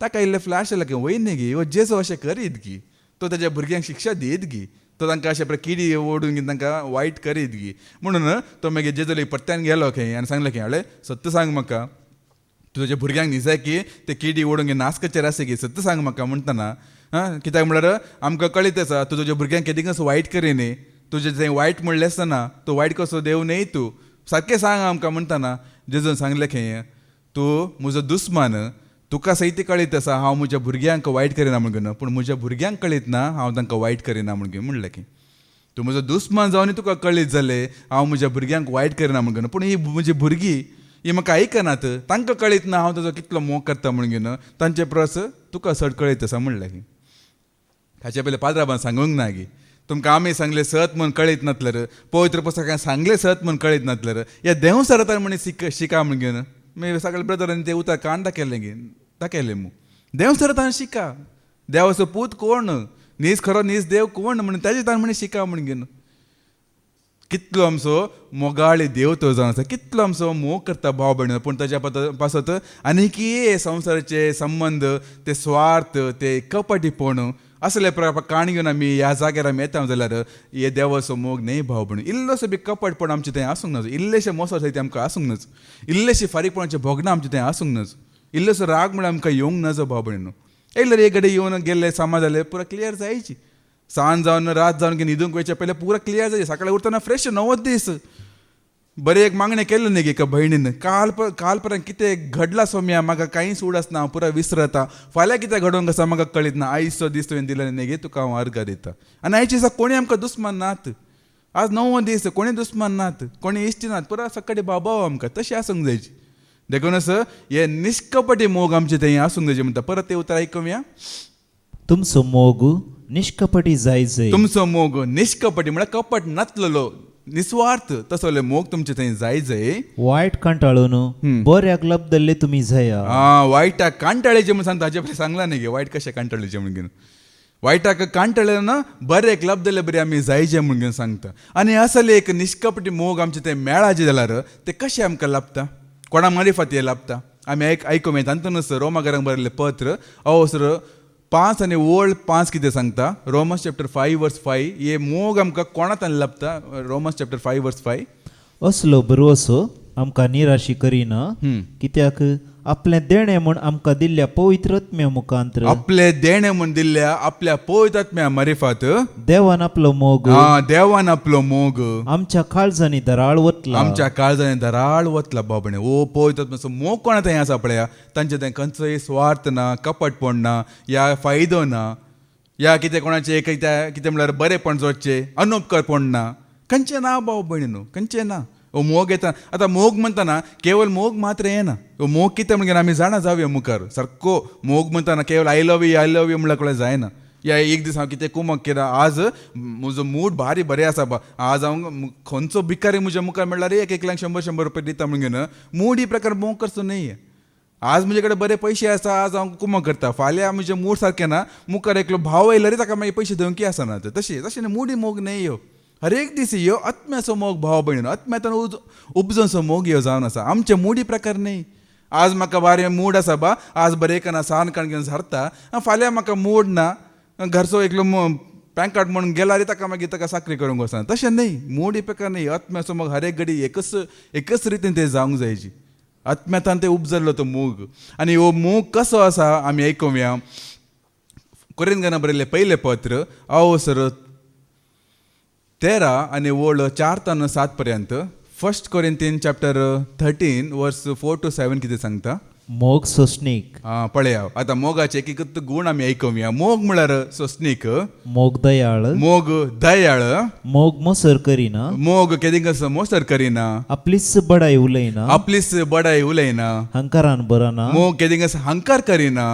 ताका इल्ले फ्लॅश आयला की वय न्ही गी वो जेजो अशें करीत गी तो ताच्या भुरग्यांक शिक्षा दीत गी तो तांकां अशें किडी ओडून गी तांकां वायट करीत गी म्हणून तो मागीर जेजो परत्यान गेलो खंय आनी सांगलो की हांवें सत्य सांग म्हाका तुज्या भुरग्यांक न्ही जाय की ते किडी ओडून गी नासकचेर आसा की सत्य सांग म्हाका म्हणटना कित्याक म्हळ्यार आमकां कळीत आसा तूं तुज्या भुरग्यांक केदींच वायट करी न्ही तुजें थंय वायट म्हणलें आसतना तूं वायट कसो देव न्ही तूं सारकें सांग आमकां म्हणटना जेजून सांगलें खंय तूं म्हजो दुस्मान तुका सैती कळीत आसा हांव म्हज्या भुरग्यांक वायट करिना म्हणून पूण म्हज्या भुरग्यांक कळीत ना हांव तांकां वायट करिना म्हणून म्हणलें की तूं म्हजो दुस्मान जावन तुका कळीत जालें हांव म्हज्या भुरग्यांक वायट करिना म्हणून पूण ही म्हजी भुरगीं ही म्हाका आयकनात तांकां कळीत ना हांव ताजो कितलो मोग करता म्हणून तांचे प्रस तुका चड कळीत आसा म्हणलें की हाचे पयलीं पाद्राबान सांगूंक ना गी तुमकां आमी सांगले सत म्हूण कळीत नातलें पवित्र पुस्तकान सांगलें सत म्हूण कळीत नातलें या देव सरतार म्हण शिका म्हणून मागीर सगळे ब्रदरांनी ते उतर कान दाखयलें गी दाखयलें मू देव सरतान शिका देवाचो पूत कोण नीज खरो नीज देव कोण म्हणून ताजे तान म्हण शिका म्हणून कितलो आमचो मोगाळी देव तो जावन आसा कितलो आमचो मोग करता भाव भयण पूण ताच्या पासत आनीकी संवसाराचे संबंध ते स्वार्थ ते कपटीपण असले काण घेवन आमी ह्या जाग्यार आमी येता जाल्यार हे देवाचो मोग न्ही भाव भयण इल्लोसो बी कपटपण आमचें थंय आसूंक नज इल्लेशे मोसो थंय आमकां आसूंक नज इल्लेशी फारीकपणाचे भोगणां आमचें थंय आसूंक नज इल्लोसो राग म्हळ्यार आमकां येवंक नजो भाव भयण येयल्यार एक घडी येवन गेले सामाज जाले पुरा क्लियर जायची सांज जावन रात जावन की न्हिदूंक वयचे पयलीं पुरा क्लियर जायची सकाळीं उठतना फ्रेश 90 दीस बरें एक मागणें केलें न्ही एका भयणीन काल पर्यंत कितें घडलां सोम्या म्हाका कांयच उड आसना हांव पुरा विसरता फाल्यां कितें घडोवंक आसा म्हाका कळीत ना आयचो दीस तुवें दिलो न्ही गे तुका हांव अर्घ दिता आनी आयच्या दिसा कोणी आमकां दुस्मान नात आज 90 दीस कोणी दुस्मान नात कोणी इश्टी नात पुरा सकाळीं बाबाव आमकां तशें आसूंक जायची देखूनच हे निश्कपटी मोग आमचे थंय आसूंक जायचे म्हणटा परत ते उतर आयकुया तुमचो मोग निश्कपटी जायचे तुमचो मोग निश्कपटी म्हळ्यार कपट नातलेलो निस्वार्थ तसले मोग तुमचे थंय जाय वायट कांटाळून बऱ्याक लबदल्ले तुमी जाया वायटाक कांटाळेचे म्हणून सांगता हाचे सांगला न्ही गे वायट कशें कांटाळेचे म्हणून वायटाक कांटाळे ना बरें लबदल्ले बरें आमी जायचे म्हणून सांगता आनी असले एक निश्कपटी मोग आमचे थंय मेळाचे जाल्यार ते कशें आमकां लाभता कोणा मारिफात हे लाभता आमी आयकूं मेळटा तातूंत रोमाकारांक बरयल्लें पत्र अवसर 5 आनी ओल्ड 5 कितें सांगता रोमन्स चॅप्टर 5 वर्स 5 हे मोग आमकां कोणातान लाभता रोमन्स चॅप्टर 5 वर्स 5 असलो बरोसो आमकां निराशी करिना कित्याक आपलें देणें म्हूण आमकां दिल्ल्या पवित्रात्म्या मुखांतर आपले देणें म्हूण दिल्ल्या आपल्या पवित्रात्म्या मारिफात देवान आपलो मोग देवान आपलो मोग आमच्या काळजांनी दराळ वतला आमच्या काळजांनी दराळ वतला बाबणे ओ पवित्रात्म्याचो मोग कोणा थंय आसा पळया तांचे थंय खंयचोय स्वार्थ ना कपटपण ना या फायदो ना या कितें कोणाचें कितें म्हळ्यार बरेपण जोडचें अनुपकारपण ना खंयचें ना भाव भयणीनो खंयचें ना ओ मोग येता आतां मोग म्हणटाना केवळ मोग मात्र येना ओ मोग कितें म्हणून आमी जाणा जावया मुखार सारको मोग म्हणटाना केवळ आय लव यू म्हणल्यार जायना या एक दीस हांव कितें कुमक केला आज म्हजो मूड भारी बरें आसा बा आज हांव खंयचो भिकारी म्हज्या मुखार म्हणल्यार एक लाख 100 रुपया दिता म्हणून मूड ही प्रकार मोग करचो न्ही आज म्हजे कडेन बरे पयशे आसा आज हांव कुमक करता फाल्यां म्हजें मूड सारकें ना मुखार एकलो भाव येयल्यार ताका मागीर पयशे दिवंकी आसना तशें न्ही मूड ही मोग न्ही ह्यो हर एक दीस ह्यो आत्म्याचो मोग भाव भयण आत्म्यातून उपजोनचो मोग ह्यो जावन आसा आमचे मुडी प्रकार न्ही आज म्हाका बारे मूड आसा बा आज बरें कना सान काण घेवन झरता फाल्यां म्हाका मूड ना घरचो एकलो पॅन कार्ड म्हणून गेल्यार ताका मागीर ताका साखरी करूंक वचना तशें न्ही मूड ही प्रकार न्ही आत्म्याचो मोग हर एक घडी एकच रितीन ते जावंक जायची आत्म्यातान ते उपजल्लो तो मोग आनी हो मोग कसो आसा आमी आयकुया कोरिंथांना बरयल्लें पयलें पत्र अवसर 13 आनी ओल्ड 4 ते 7 पर्यंत 1 कोरिंथीन चॅप्टर 13 वर्स 4 to 7 कितें सांगता मोग सोसणीक पळया आतां मोगाचे एक गुण आमी आयकुया मोग म्हळ्यार सोसणीक मोग दयाळ मोग मोसर करिना मोग केदींक मोसर करिना आपलीच बडाई उलयना हंकारान बरना मोग केदींक हंकार करिना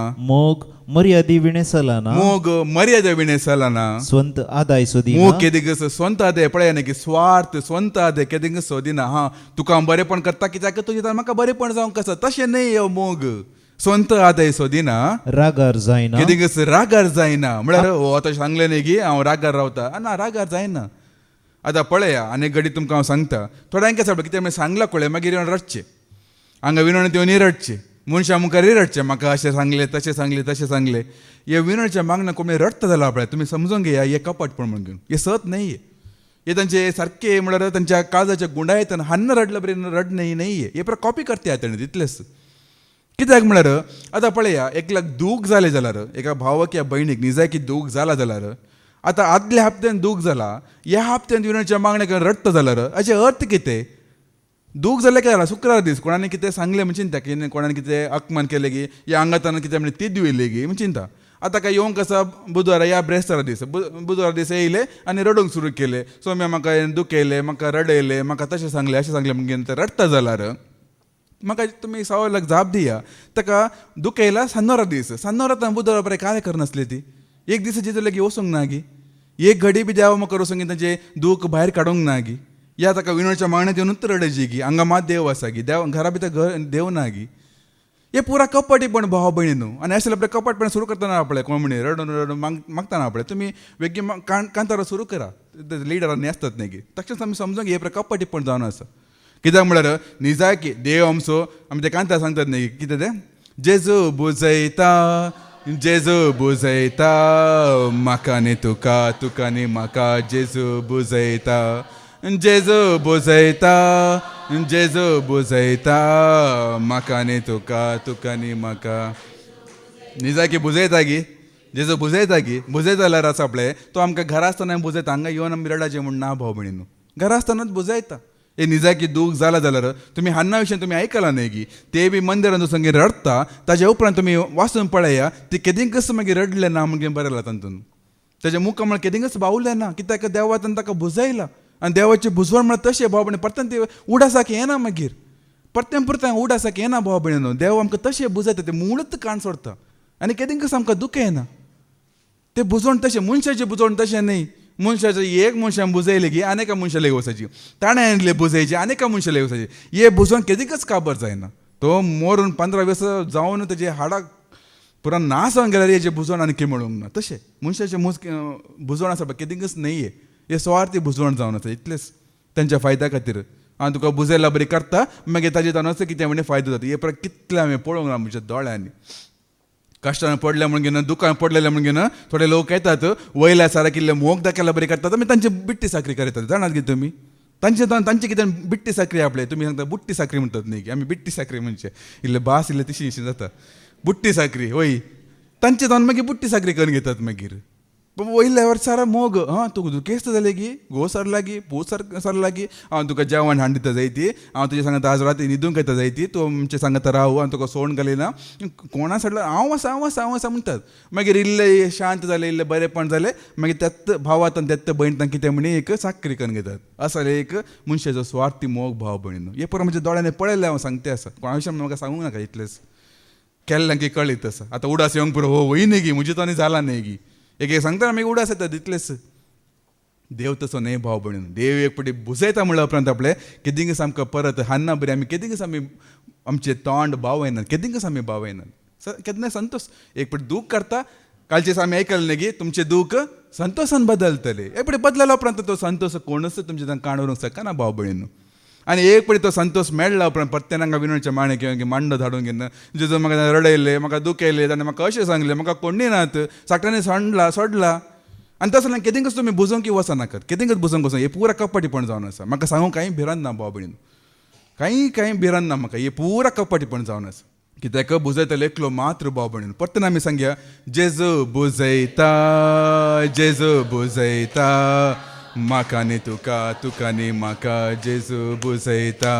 मर्यादी विणेसलाना मोग मर्यादा विणेसलाना ಸ್ವಂತ ಆದಾಯ ಸೋದಿನ मोग केदिंग स्ವಂತ आदे पळय की स्वार्थ स्ವಂತ आदे केदिंग सोदिना हा तुका हांव बरेंपण करता कित्याक तुजें म्हाका बरेंपण जावंक कसं तशें न्हय हो मोग स्ವಂತ आदाय सोदिना रागार जायना केदिंग रागार जायना म्हळ्यार हो आतां सांगलें न्ही की हांव रागार रावता ना रागार जायना आतां पळया आनी एक घडी तुमकां हांव सांगता थोड्यांक सांगता कितें मागीर सांगलां कळ्ळें मागीर येवन रडचें हांगा विनोण त्यो न्ही रडचें मनशां मुखार रडचें म्हाका अशें सांगलें तशें सांगलें हे विनोडच्या मागणं कोणी रडता जाल्यार आपल्या तुमी समजून घेया हे कपटपण म्हणून घेवन हे सत नाही हे तांचे सारखे म्हळ्यार तांच्या काळजाच्या गुंडायेतन हन्न रडलं बरें रड नाही हे पर कॉपी करता तेणें तितलेंच कित्याक म्हळ्यार आतां पळया एकल्याक दूख जालें जाल्यार एका भावाक या भयणीक निजाकी दूख जाला जाल्यार आतां आदल्या हप्त्यान दूख जाला ह्या हप्त्यान विनोडच्या मागण्या घेवन रडता जाल्यार हाचे अर्थ कितें दूख जालें काय जालां शुक्रार दीस कोणाने कितें सांगलें म्हणून चिंता की कोणाने कितें अकमान केलें गी या आंगातान कितें म्हणजे ती दिवयली गी म्हणून चिंता आतां काय येवंक आसा बुधवारा या ब्रेस्तारा दीस बुधवारा दीस येयले आनी रडूंक सुरू केलें सोम्या म्हाका दुखयलें म्हाका रडयलें म्हाका तशें सांगलें अशें सांगलें म्हणून ते रडता जाल्यार म्हाका तुमी सवालाक जाप दिया ताका दुखयला सान्नोरा दीस सान्नोरांतल्यान बुधवारा बरें काय करनासली ती एक दिसाची जाल्यार गी वचूंक ना गी एक घडी बी देवा म्हाका वचूंक तांचें दूख भायर काडूंक ना गी या ताका विनोडच्या मागण्यात येवनूच रडची गी हांगा मात देव आसा गी देव घरा भितर देव ना गी हे पुरा कपटीपण भाव भयणी न्हू आनी अशें आपलें कपटपण सुरू करतना आपलें कोण म्हणे रडून रडून मागतना आपलें तुमी वेगळी कांतारो सुरू करा लिडरांनी आसतात न्ही गी तशेंच आमी समजूंक हे कपटीपण जावन आसा कित्याक म्हळ्यार निजाकी देव आमचो आमी ते कांता सांगतात न्ही कितें तें जेजू बुजयता म्हाका न्ही तुका तुका न्ही म्हाका जेजू बुजयता जेजू बुजयता म्हाका न्ही तुका तुका न्ही म्हाका निजाकी बुजयता गी जेजू बुजयता जाल्यार आसा आपलें तो आमकां घरा आसतना बुजयता हांगा येवन आमी रडाचें म्हूण ना भाव भयणी न्हू घरा आसतनाच बुजयता हे निजाकी दूख जाला जाल्यार तुमी हान्ना विशयी तुमी आयकलां न्ही गी ते बी मंदिरान वचून रडता ताज्या उपरांत तुमी वाचून पळया ती केदिंकच मागीर रडलें ना म्हणून बरें तातूंत ताजें मुख म्हळ्यार केदिंकच बावलें ना कित्याक देवान ताका बुजयला आनी देवाची बुजवण म्हळ्यार तशें भाव भयणी परतें ते उडासाक येना मागीर परतें उडासाक येना भाव भयणी न्हू देव आमकां तशें बुजयता ते मुळूच काण सोडता आनी केदिंकच आमकां दुख येना ते बुजवण तशें मनशाचें बुजवण तशें न्ही मनशाचें एक मनशान बुजयलें की आनेका मनशालें वचाची ताणें आणलें बुजयची आनेका मनशालें वचाची हे बुजवण केदिंकच काबर जायना तो मोरून 15-20 जावन तेजे हाडाक पुरा नाश जावन गेल्यार हेजें बुजवण आनी मेळूंक ना तशें मनशाचें बुजवण आसा पळय केदिंकच न्ही हे स्वार्थी बुजवण जावन आसा इतलेंच तांच्या फायद्या खातीर हांव तुका बुजयला बरी करता मागीर ताजे तानूच कितें म्हणजे फायदो जाता हे परत कितलें हांवें पळोवंक ना म्हज्या दोळ्यांनी कश्टान पडले म्हणून घेन दुकान पडलेले म्हणून घेन थोडे लोक येतात वयल्या सारा किल्ले मोग दाखयला बरी करतात आमी तांची बिट्टी साखरी करतात जाणात कितें तुमी तांचे कितें बिट्टी साखरी आपले तुमी सांगता बुट्टी साखरी म्हणटात न्ही आमी बिट्टी साखरी म्हणजे इल्ले भास इल्ले तशी जाता बुट्टी साखरी वय तांचे जावन मागीर बुट्टी साखरी करून घेतात मागीर वयल्या सारा मोग हां तुका दुखेस्त जालें गी घो सरला गी पूस सरला गी हांव तुका जेवण हाडून दिता जाय ती हांव तुजे सांगता आज राती न्हिदूंक येता जाय ती तूं आमचे सांगता राव हांव तुका सोडून घालिना कोणा सडला हांव आसा म्हणटात मागीर इल्ले शांत जाले इल्ले बरेपण जालें मागीर त्यात भावातन त्यात भयण कितें म्हणी एक साखरी करून घेतात असो एक मनशाचो स्वार्थी मोग भाव भयणीन हे पळय म्हज्या दोळ्यांनी पळयलें हांव सांगते आसा कोणा विशयी म्हाका सांगूंक नाका इतलेंच केल्लें की कळीत आसा आतां उडास येवंक पुरो हो वय न्ही गी म्हजी तो जाला न्ही गी एक सांगता मागीर उडास येता तितलेंच देव तसो न्ही भाव भयणीन देव एक फावटी बुजयता म्हणल्या उपरांत आपले केदिंकच आमकां परत हान्ना बरी आमी केदिंकच आमी आमचें तोंड बावयनात केदिंकच आमी बावयनात केन्ना संतोश एक फावटी दूख करता कालचेस आमी आयकलें न्ही गी तुमचें दूख संतोशान बदलतलें एक फावटी बदलल्या उपरांत तो संतोश कोणूच तुमचें काण व्हरूंक शकना भाव भयणीन आनी एक फावटी तो संतोष मेळ्ळा उपरांत परतें हांगा विनोडच्या माणे किंवा मांडो धाडून घेवन जेजू म्हाका रडयलें म्हाका दुखयलें ताणें म्हाका अशें सांगलें म्हाका कोणी नात साकटांनी सोडला आनी तसो जाल्यार केदिंकच तुमी बुजोवंक वचनाकात केदिंकच बुजोवंक वचना हे पुरा कपटीपण जावन आसा म्हाका सांगूंक कांय भिरांत ना भाव भयणीन कांय भिरांत ना म्हाका हे पुरा कपटीपण जावन आसा कित्याक बुजयतलो एकलो मात्र भाव भयणीन परतें आमी सांगया जेजू बुजयता म्हाका न्ही तुका तुका न्ही म्हाका जेजू बुजयता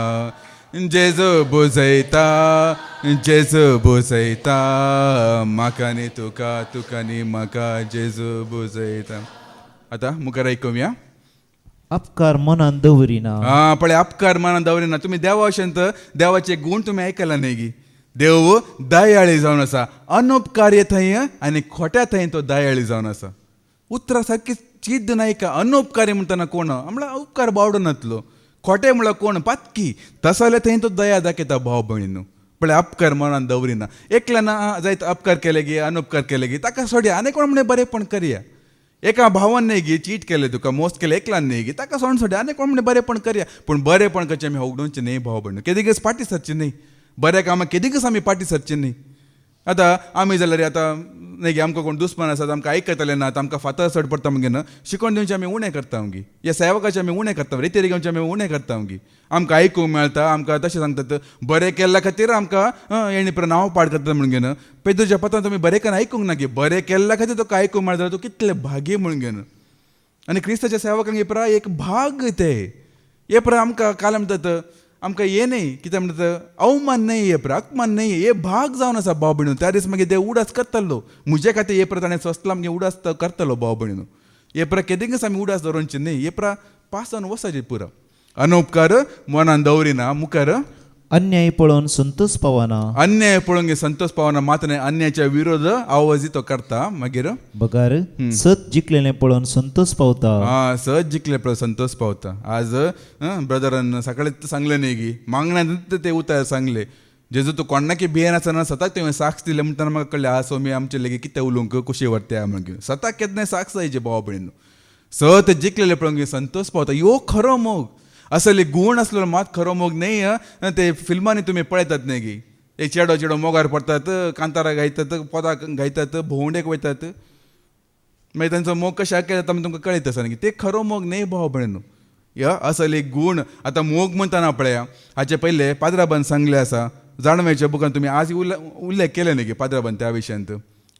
म्हाका न्ही तुका तुका न्ही म्हाका जेजू बुजयता आतां मुखार आयकुया अपकार मनान दवरिना पळय अपकार मनान दवरिना तुमी देवा अशेंत देवाचे गूण तुमी आयकला न्ही गी देव दयाळी जावन आसा. अनउपकार्य थंय आनी खोट्या थंय तो दयाळी जावन आसा. उतरां सारकी चिद्द नाही का. अनउपकारी म्हणटना कोण म्हणल्यार उपकार बावडो नातलो. खोटे म्हळ्यार कोण पातकी. तसो जाल्यार थंय तो दया दाखयता भाव भयणीनो. पण अपकार मनान दवरिना. एकल्यान जायत अपकार केले गी अनउपकार केले गी ताका सोडया. आनी कोण म्हणलें बरेंपण करया. एका भावान न्ही गी चीट केलें तुका मोस्त केलें एकल्यान न्ही गी ताका सोडून सोडया. आनी कोण म्हणलें बरेंपण करया. पूण बरेंपण करचें आमी होगडोवचें न्ही भाव भयणीनो. केदीगच फाटी सरचें न्ही. बऱ्या कामाक केदीगच आमी फाटी सरचें न्ही. आतां आमी जाल्यार आतां न्ही गे आमकां कोण दुस्मान आसात आमकां आयकतले नात आमकां फातर चड पडटा मगेन शिकोवन दिवचें आमी उणें करता गी. ह्या सेवकाचें आमी उणें करता. रिती रिगांवचें आमी उणें करता गी. आमकां आयकूंक मेळटा. आमकां तशें सांगतात बरें केल्ल्या खातीर आमकां येणी पर नांव पाड करता म्हणून पेद्रूच्या पत्रांत तुमी बरें करून आयकूंक ना गे. बरें केल्ल्या खातीर तुका आयकूंक मेळटा तूं कितलें भागी म्हणून. आनी क्रिस्ताच्या सेवकांक हे परा एक भाग ते हे परा आमकां काल म्हणटात आमकां हे न्ही कितें म्हणटात अवमान न्ही हे परा अपमान न्ही हे भाग जावन आसा भाव भयणीनो. त्या दीस मागीर देव उडास करतलो म्हजे खातीर हे परा ताणें स्वस्तला मागीर उडास करतलो भाव भयणीनो. हे परा केदींगच आमी उडास दवरचें न्ही. हे परा पासन वचचें पुरो. अनउपकार मनान दवरिना मुखार अन्याय पळोवन संतोष पावना. अन्याय पळोवंक संतोष पावना. मात अन्यायाच्या विरोध आवाज तो करता. मागीर बगार सत जिखलेलें पळोवन संतोष पावता. सहज जिखले पळय संतोष पावता. आज ब्रदरान सकाळीच सांगलें न्ही गी मागण्यांत ते उतार सांगले जेजू तूं कोणाकी भियेन आसतना सताक तुवें साक्ष दिलें म्हणटना म्हाका कळ्ळें आ सोमी आमचे लेगीत कितें उलोवंक कशी व्हरत्या म्हणून. सताक केन्नाय साक्ष जायचे भाव भयणीनो. सत जिखलेले पळोवंक संतोष पावता. ह्यो खरो मोग. असले गुण असलो मात खरो मोग न्ही. ते फिल्मांनी तुमी पळयतात न्ही गी एक चेडो चेडो मोगार पडतात कांतारा गायतात पोदाक गायतात भोंवडेक वयतात मागीर तांचो मोग कशें केला जाता तुमकां कळयत आसा न्ही. ते खरो मोग न्ही भाव भयणीनो. ह्या असले गुण आतां मोग म्हणटना पळया हाचे पयले पाद्राबान सांगलें आसा. जाणवायच्या बुकान तुमी आज उल्लेख केले न्ही गे पाद्राबान त्या विशयांत.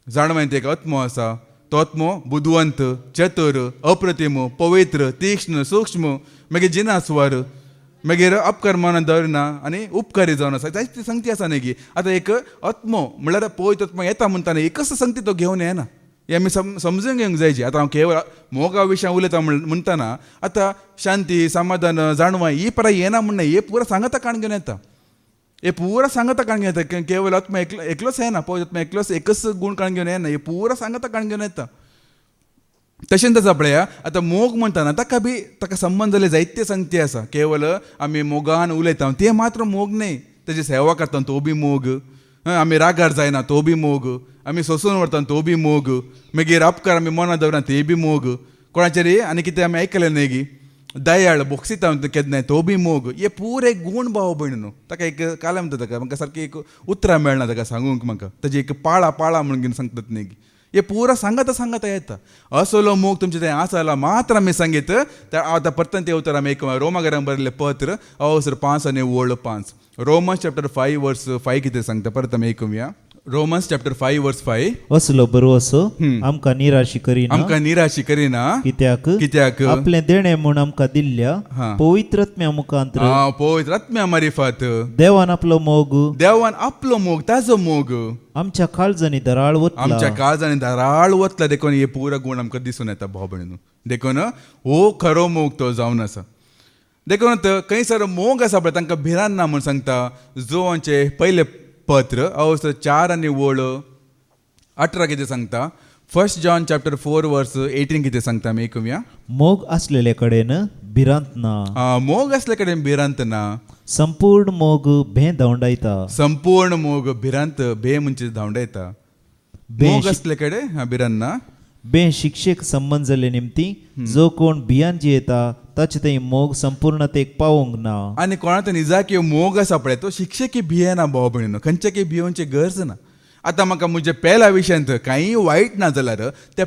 जाणवायंत एक आत्मो आसा. तो आत्मो बुदवंत चतुर अप्रतिम पवित्र तीक्ष्ण सूक्ष्म मागीर जिनास्वर मागीर अपकार मनान दवरिना आनी उपकारी जावन आसा. जायती संगती आसा न्ही गी. आतां एक आत्मो म्हणल्यार पवित्र आत्मो येता म्हणटाना एकच संगती तो घेवन येना. हे आमी समजून घेवंक जायची. आतां हांव केवळ मोगा विशयां उलयता म्हणटना आतां शांती समाधान जाणवाय ही परा येना म्हणना. हे पुरो सांगता काण घेवन येता. हे पुरा सांगता काण घेवन येता. केवळ आत्मा एकलोच येना. पवित्र आत्मा एकलोच एकच गुण काण घेवन येना. हे पुरा सांगता काण घेवन येता. तशेंच आसा पळया आतां मोग म्हणटना ताका संबंध जाले जायते संगती आसा. केवळ आमी मोगान उलयता ते मात्र मोग न्ही. तेजी सेवा करता तो बी मोग. आमी रागार जायना तो बी मोग. आमी सोंसून व्हरता तो बी मोग. मागीर अपकार आमी मनां दवरना ते बी मोग. कोणाचेर आनी कितें आमी आयकलें न्ही गी दयाळ बोक्सिता केन्नाय तो बी मोग. हे पुरे गुण भाव भयणीनो. ताका एक काल म्हणटा ताका म्हाका सारकी एक उतरां मेळना ताका सांगूंक म्हाका. ताजी एक पाळा पाळा म्हणून सांगतात न्ही गी. हे पुरा सांगता येता. असलो मोग तुमचे थंय आसा मात्र आमी सांगीत. आतां परतन ते उतर आमी एक रोमाकारांक बरयल्लें पत्र अवसर 5 आनी वळ 5 रोमन्स चॅप्टर 5 वर्स 5 कितें सांगता परत आमी आयकुया. रोमन्स चॅप्टर 5 वर्स 5 असलो बरो असो आमकां निराशी करिना कित्याक आपलें देणें म्हूण आमकां दिल्ल्या पवित्र आत्म्या मुखांतर पवित्र आत्म्या मारिफात देवान आपलो मोग ताजो मोग आमच्या काळजांनी दराळ वतला. देखून हे पुरा गुण आमकां दिसून येता भाव भयणीनो. देखून हो खरो मोग तो जावन आसा. देखून खंयसर मोग आसा पळय तांकां भिरान ना म्हूण सांगता. जोवांचे पयले पत्र अवसर 4 आनी वळ 18 कितें सांगता. 1 जॉन चॅप्टर 4 वर्स 18 कितें सांगता आमी आयकुया. मोग असलेले कडेन भिरांत ना. मोग असले कडेन भिरांत ना. संपूर्ण मोग भे धांवडायता. संपूर्ण मोग भिरांत भे म्हणजे धांवडायता. मोग असले कडेन भिरांत ना. बे शिक्षेक संबंध जाले निमती जो कोण भियान जियेता ताचे थंय मोग संपूर्णतेक पावोंक ना. आनी कोणाचो निजाकी मोग आसा पळय तो शिक्षेकी भियेना भाव भयणीनो. खंयच्याकी भियोवची गरज ना. आतां म्हाका म्हज्या पेला विशयांत कांय वायट ना जाल्यार त्या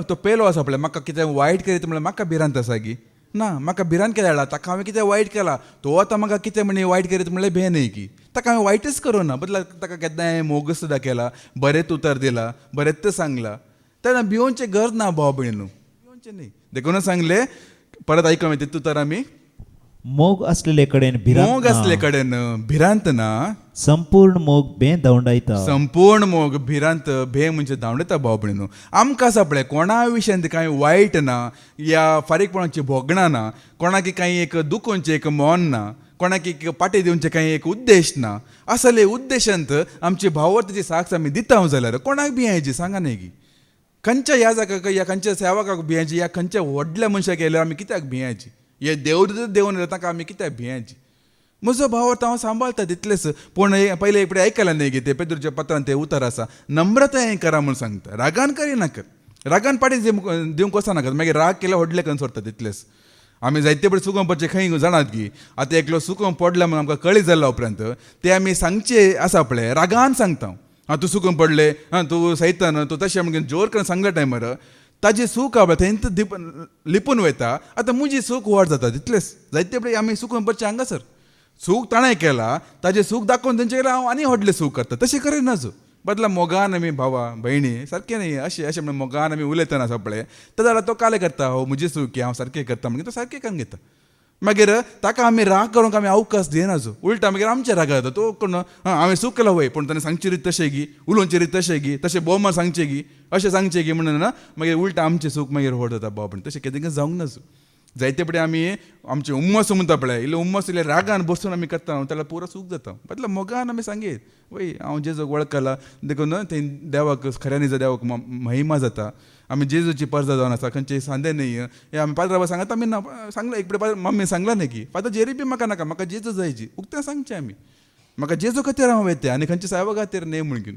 तो पेलो आसा पळय म्हाका कितें वायट करीत म्हणल्यार म्हाका भिरांत आसा गी ना. म्हाका भिरांत केला ताका हांवें कितें वायट केला तो आतां म्हाका कितें म्हणे वायट करीत म्हणल्यार भे न्ही की. ताका हांवें वायटच करूं ना बदला ताका केन्नाय मोग सुद्दां केला बरेंच उतर दिला बरेंच सांगला. तेन्ना भिवोवचे गरज ना भाव भयणीनो. भिवोवचें न्ही. देखून सांगलें परत आयकूं तितूंत तर आमी मोग असलेले कडेन भिरांत ना. संपूर्ण मोग भे धांवडायता. संपूर्ण मोग भिरांत भे म्हणजे धांवडायता भाव भयणीनो. आमकां आसा पळय कोणा विशयान कांय वायट ना या फारीकपणाची भोगणां ना. कोणाकी कांय एक दुखोवचें एक मोन ना. कोणाक एक पाटे दिवचे काही एक उद्देश ना असले उद्देशांत आमची भावार्थाची साक्ष आमी दिता जाल्यार कोणाक भियायची सांगा न्ही की खंयच्या ह्या जागाक या खंयच्या सेवकाक भियायची या खंयच्या व्हडल्या मनशाक येयल्यार आमी कित्याक भियायची हे देव देवन ताका आमी कित्याक भियायची म्हजो भावार्थ हांव सांबाळटा तितलेच पूण पयले एक आयकलां न्ही की ते पेद्रूच्या पत्रांत ते उतर आसा नम्रताय करा म्हूण सांगता रागान करिनाकात रागान पाटी दिवंक वचनाकात मागीर राग केल्यार व्हडले करून सोडटा तितलेच आमी जायते पडे सुकोवंक पडचे खंय जाणात की आतां एकलो सुकोवंक पडला म्हणून आमकां कळी जाल्ल्या उपरांत ते आमी सांगचे आसा पळय रागान सांगता हांव तूं सुकोवंक पडले तूं सैतान तूं तशें म्हणून जोर करून सांगल्या टायमार ताजें सूख आहा थंय लिपून वयता आतां म्हजी सूख व्हड जाता तितलेच जायते पडे आमी सुकोवंक पडचे हांगासर सूख ताणें केला ताजें सूख दाखोवन तेंचे कडल्यान हांव आनी व्हडलें सूख करता तशें करिनाच बदला मोगान आमी भावा भयणी सारकें न्ही अशें म्हणून मोगान आमी उलयतना आसा पळय तो जाल्यार तो काले करता हो म्हजी सूख हांव सारकें करता मागीर तो सारकें करून घेता मागीर ताका आमी राग करूंक आमी अवकाश दिनाचो उलटा मागीर आमचे राग जाता तो कोण हांवें सूख केलो वय पूण ताणें सांगचे रीत तशें गी उलोवचे रीत तशें गी तशें बोमा सांगचे गी अशें सांगचे गी म्हणून ना मागीर उलटा आमचें सूख मागीर व्हड जाता बाबा तशें केन्ना जावंक नाचो जायते पडे आमी आमचे उम्मस म्हणटा पळय इल्लो उम्मस इल्ले रागान बसून आमी करता त्याला पुरो सूख जाता बदला मोगान आमी सांगीत वय हांव जेजूक वळखला देखून थंय देवाक खऱ्यांनी जर देवाक महिमा जाता आमी जेजूची पर्जा जावन आसा खंयचे सांदे न्ही हे आमी पाद्रा सांगता आमी ना सांगला एक पडे मम्मी सांगला न्ही की पाद्रा जेरी बी म्हाका नाका म्हाका जेजू जायची उक्तें सांगचें आमी म्हाका जेजू खातीर हांव येते आनी खंयच्या सायबा खातीर न्ही म्हणून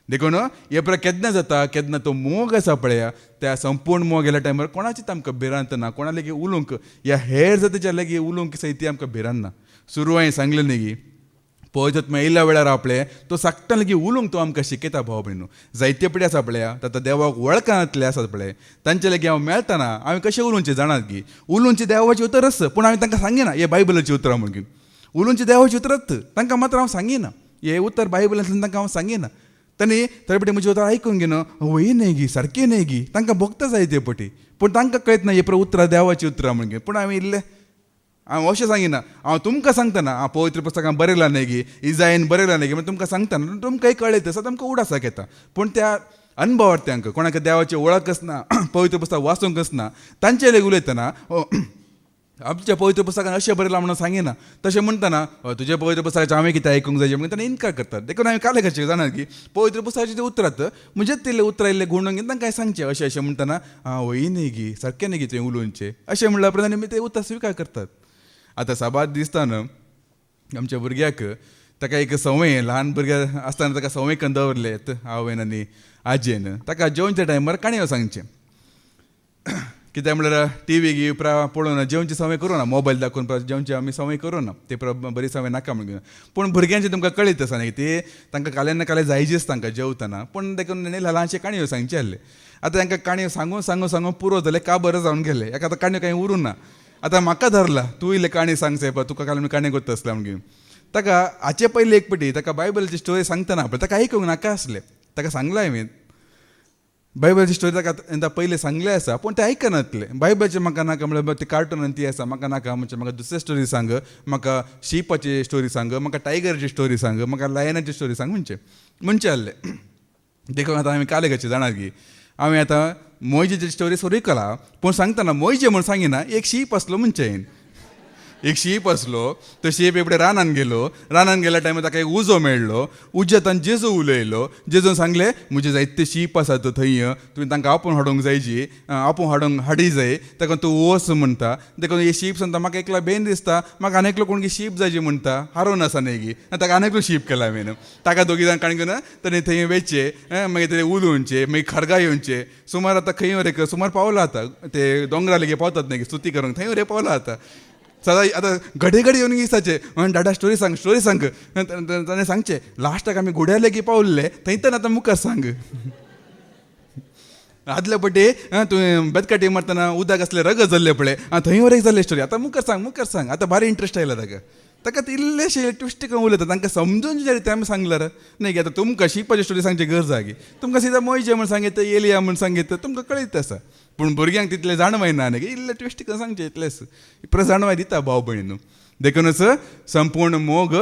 देखून हे पळय केन्ना जाता केन्ना तो मोग आसा पळय त्या संपूर्ण मोग गेल्या टायमार कोणाचीच आमकां भिरांत ना कोणा लेगीत उलोवंक ह्या हेर जातीच्या लेगीत उलोवंक सैती आमकां भिरांत ना सुरू हांवें सांगलें न्ही की पळयत येयल्या वेळार आपले तो साकटा लेगीत उलोवंक तो आमकां शिकयता भाव भयणू जायते पडे आसा पळय आतां देवाक वळखनातले आसात पळय तांचे लेगीत हांव मेळटना हांवें कशें उलोवचें जाणात की उलोवची देवाची उतर आस पूण हांवें तांकां सांगिना हे बायबलाची उतरां म्हणून उलोवची देवाची उतरत तांकां मात्र हांव सांगिना हे उतर बायबलांतल्यान तांकां हांव सांगिना तांणी थंय पटी म्हजें उतर आयकूंक घेना वय न्ही गी सारकें न्ही गी तांकां भोगता जाय ते पटी पूण तांकां कळत ना हे पळय उतरां देवाची उतरां म्हणून पूण हांवें इल्लें हांव अशें सांगिना हांव तुमकां सांगतना हांव पवित्र पुस्तकान बरयलां न्ही गी इजायन बरयलां न्ही गी तुमकां सांगतना तुमकांय कळयत आसा तुमकां उडासाक येता पूण त्या अनुभवार्थ्यांक कोणाक देवाची वळख आसना पवित्र पुस्तक वाचूंक आसना तांचे लेगीत उलयतना आमच्या पवित्र पुस्तकान अशें बरयलां म्हणून सांगिना तशें म्हणटना तुजे पवित्र पुस्तकाचें हांवें कितें आयकूंक जाय म्हणून ताणें इन्कार करतात देखून हांवें काले कशें जाणात की पवित्र पुस्तकाचे ते उतरात म्हणजेच ते उतरां इल्ले गुणून घेवन तांकां सांगचें अशें अशें म्हणटना वय न्ही गी सारकें न्ही गी तें उलोवचें अशें म्हणल्या उपरांत आमी ते उतर स्विकार करतात आतां साबार दिसताना आमच्या भुरग्याक ताका एक संवय ल्हान भुरग्याक आसतना ताका संवय करून दवरलें आवयन आनी आजयेन ताका जेवणच्या टायमार काणयो सांगचें कित्याक म्हळ्यार टी व्ही गी पळोवन जेवणची संवय करूं ना मोबायल दाखोवन जेवणची आमी संवय करूं ना ते बरी संवय नाका म्हणून पूण भुरग्यांचे तुमकां कळीत आसा न्ही ते तांकां काल्यान ना काल्यान जायचीच तांकां जेवतना पूण देखून ल्हानशे काणयो सांगचे आहले आतां तांकां काणयो सांगून सांगून सांगून पुरो जाले काबर जावन गेले एका आतां काणयो कांय उरूं ना आतां म्हाका धरला तूं इल्ले काणी सांगचे पळय तुका काल काणयो करता आसला म्हणून ताका हाचे पयलीं एक पटी ताका बायबलाची स्टोरी सांगतना पळय ताका आयकूंक नाका आसलें ताका सांगलां हांवें बायबलाची स्टोरी ताका पयलें सांगलें आसा पूण तें आयकनातलें बायबलाचें म्हाका नाका म्हळ्यार ती कार्टून ती आसा म्हाका नाका म्हणजे म्हाका दुसरी स्टोरी सांग म्हाका शीपाची स्टोरी सांग म्हाका टायगराची स्टोरी सांग म्हाका लायनाची स्टोरी सांग म्हणचे आहलें देखून आतां हांवें काले कशें जाणात की हांवें आतां मोयजेची स्टोरी सोरी केला पूण सांगतना मोयजे म्हूण सांगिना एक शीप आसलो म्हणचे एक शीप आसलो तो शीप एपडे रानान गेल्या टायमार ताका एक उजो मेळ्ळो उज्यातान जेजू उलयलो जेजून सांगलें म्हजे जायते शीप आसात थंय तुवें तांकां आपूण हाडूंक जायची आपूण हाडी जाय ताका तूं वच म्हणटा देखून हे शीप सांगता म्हाका एकलो बेन दिसता म्हाका आनी एकलो कोण शीप जायची म्हणटा हारोन आसा न्ही गी ताका आनी एकलो शीप केला हांवें ताका दोगी जाण काणी घेवन ताणें थंय वेचे मागीर ते उलोवचे मागीर खरगा येवचे सुमार आतां खंय रे सुमार पावला आतां ते दोंगरा लेगीत पावतात न्ही स्तुती करूंक थंय रे पावला आतां सदा आतां घडे येवन दिसाचे डाडा स्टोरी सांग ताणें सांगचें लास्टाक आमी घोड्या लेगीत पावल्ले थंयच्यान आतां मुखार सांग आदले पटी तुवें बेतकाटी मारतना उदक आसलें रगत जाल्लें पळय थंय वर एक जाल्ले स्टोरी आतां मुखार सांग आतां भारी इंट्रस्ट आयला ताका ती इल्लेशें ट्विस्ट करून उलयता तांकां समजून जे ते आमी सांगल्यार न्ही की आतां तुमकां शिपाची स्टोरी सांगची गरज आहा की तुमकां सिधा मोयजे म्हूण सांगितलं एलिया म्हूण सांगितलं तुमकां कळीत आसा पूण भुरग्यांक तितलें जाणवाय ना न्ही इल्लें ट्विस्ट करून सांगचें इतलेंच जाणवाय दिता भाव भयणीन देखूनच संपूर्ण मोग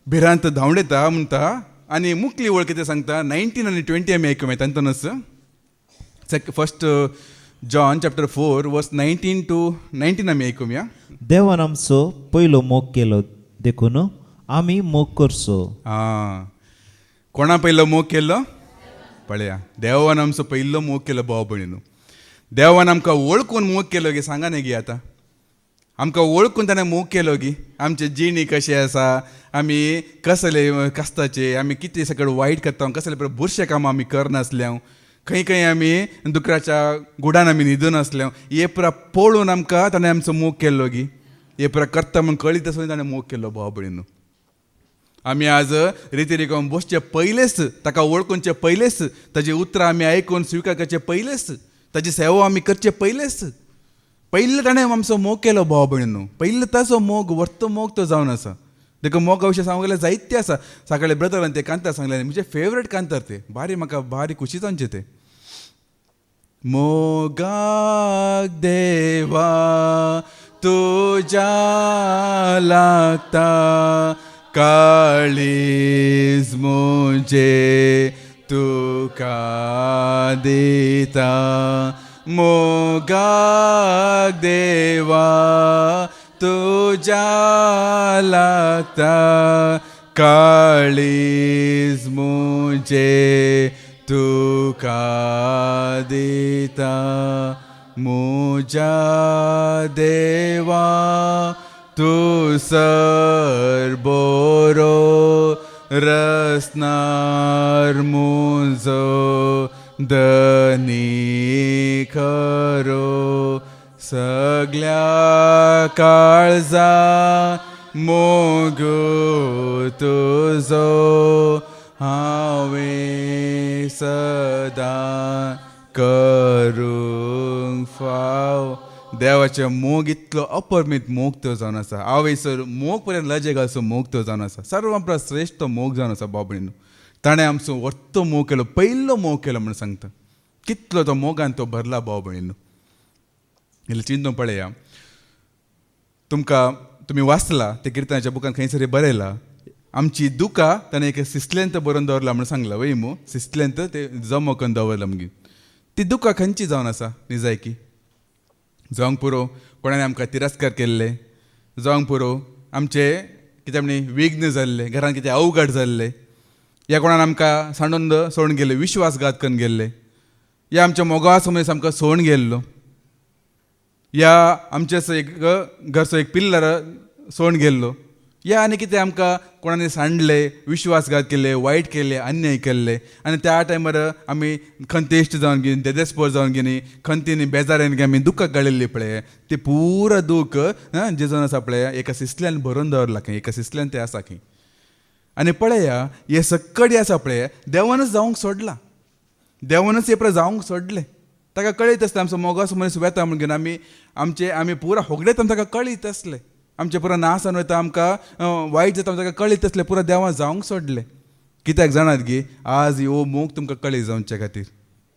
भिरांत धांवडेता म्हणटा आनी मुखली वळ कितें सांगता 19 आनी 20 आमी आयकूं येता तातूंतच फर्स्ट जॉन चॅप्टर 4 वर्स 19 to 19 आमी आयकुया देवान आमचो पयलो मोग केलो देखून आमी मोग करचो. हां, कोणा पयलो मोग केल्लो? पळया, देवान आमचो पयलो मोग केलो भाव भयणीनो. देवान आमकां वळखून मोग केलो गे, सांगा न्ही गे आतां. आमकां वळखून ताणें मोग केलो गी. आमचे जिणी कशे आसा, आमी कसले कश्टाचे, आमी कितें सगळें वायट करता, कसले बुरशें कामां आमी करनासल्यांव, खंय खंय आमी दुकराच्या गुडान आमी न्हिदून आसल्यांव, हे पुरा पळोवन आमकां ताणें आमचो मोग केल्लो गी. हे पुरा करता म्हूण कळीत आसून ताणें मोग केल्लो भाव भयणीनो. आमी आज रितीरिकोन बसचे पयलेच, ताका वळखूनचे पयलेच, ताजी उतरां आमी आयकून स्विकार करचे पयलेच, ताजी सेवा आमी करचे पयलेच, पयले ताणें आमचो मोग केलो भाव भयणीनो. पयले ताचो मोग वर्त मोग तो जावन आसा. देखून मोगा विशय सांगूंक गेल्यार जायते आसा. सकाळी ब्रदरान ते कांतार सांगले, म्हणजे फेवरेट कांतार ते, म्हाका भारी खुशी जावचे ते. मोगाक देवा तुज्या लागता, काळीज मुझे तुका दिता. मोगाक देवा तुज्या लागता, काळीज मुझे तुका दिता. मुझ्या देवा तू सर बरो रसनार मुजो दनी खरो. सगळ्या काळजा मोग तुजो, हांवें सदां करूंक फाव. देवाचे मोग इतलो अपरमीत मोग तो जावन आसा. आवयसर मोग पर्यंत लजे घालचो मोग तो जावन आसा. सर्वां परस श्रेश्ठ मोग जावन आसा बाबडीन. ताणें आमचो वर्तो मोग केलो, पयलो मोग केलो म्हणून सांगता. कितलो तो मोगान तो भरला भाव भयणीनो. इल्लें चिंतून पळया. तुमी वाचला ते किर्तनाच्या बुकान खंयसरी बरयला, आमची दुकां ताणें एक सिसलेंत बरोवन दवरला म्हणून सांगला वय मू. सिसलेंत ते जमो करून दवरला मगीर. ती दुकां खंयची जावन आसा निजायकी? जावंक पुरो कोणाने आमकां तिरस्कार केल्ले, जावंक पुरो आमचे कितें म्हणी विघ्न जाल्ले, घरान कितें अवघड जाल्ले, या कोणान आमकां सांडून सोडून गेले, विश्वासघात करून गेल्ले, या आमच्या मोगावा समज आमकां सोडून गेल्लो, या आमचे एक घरचो एक पिल्लर सोडून गेल्लो, या आनी कितें आमकां कोणाने सांडले, विश्वासघात केले, वायट केले, अन्याय केल्ले, आनी त्या टायमार आमी खंतेश्ट जावन घेवन देदेस्पोर जावन घेनी खंतीनी बेजारेन घे आमी दुखां गाळिल्ली पळय, ते पुरो दूख जेजून आसा पळय एका सिसल्यान भरून दवरला खंय, एका सिसल्यान ते आसा खंय. आनी पळया हे सक्कडी आसा पळय देवानच जावंक सोडला, देवानच हे पळय जावंक सोडले. ताका कळीत आसता आमचो मोगाचो मनीस वेता म्हण घेवन आमी पुरा होगडेत ताका कळीत आसले, आमचे पुरो नासान वयता आमकां वायट जाता ताका कळीत आसले, पुरो देवान जावंक सोडले. कित्याक जाणात गी, आज हो मोग तुमकां कळीत जावचे खातीर,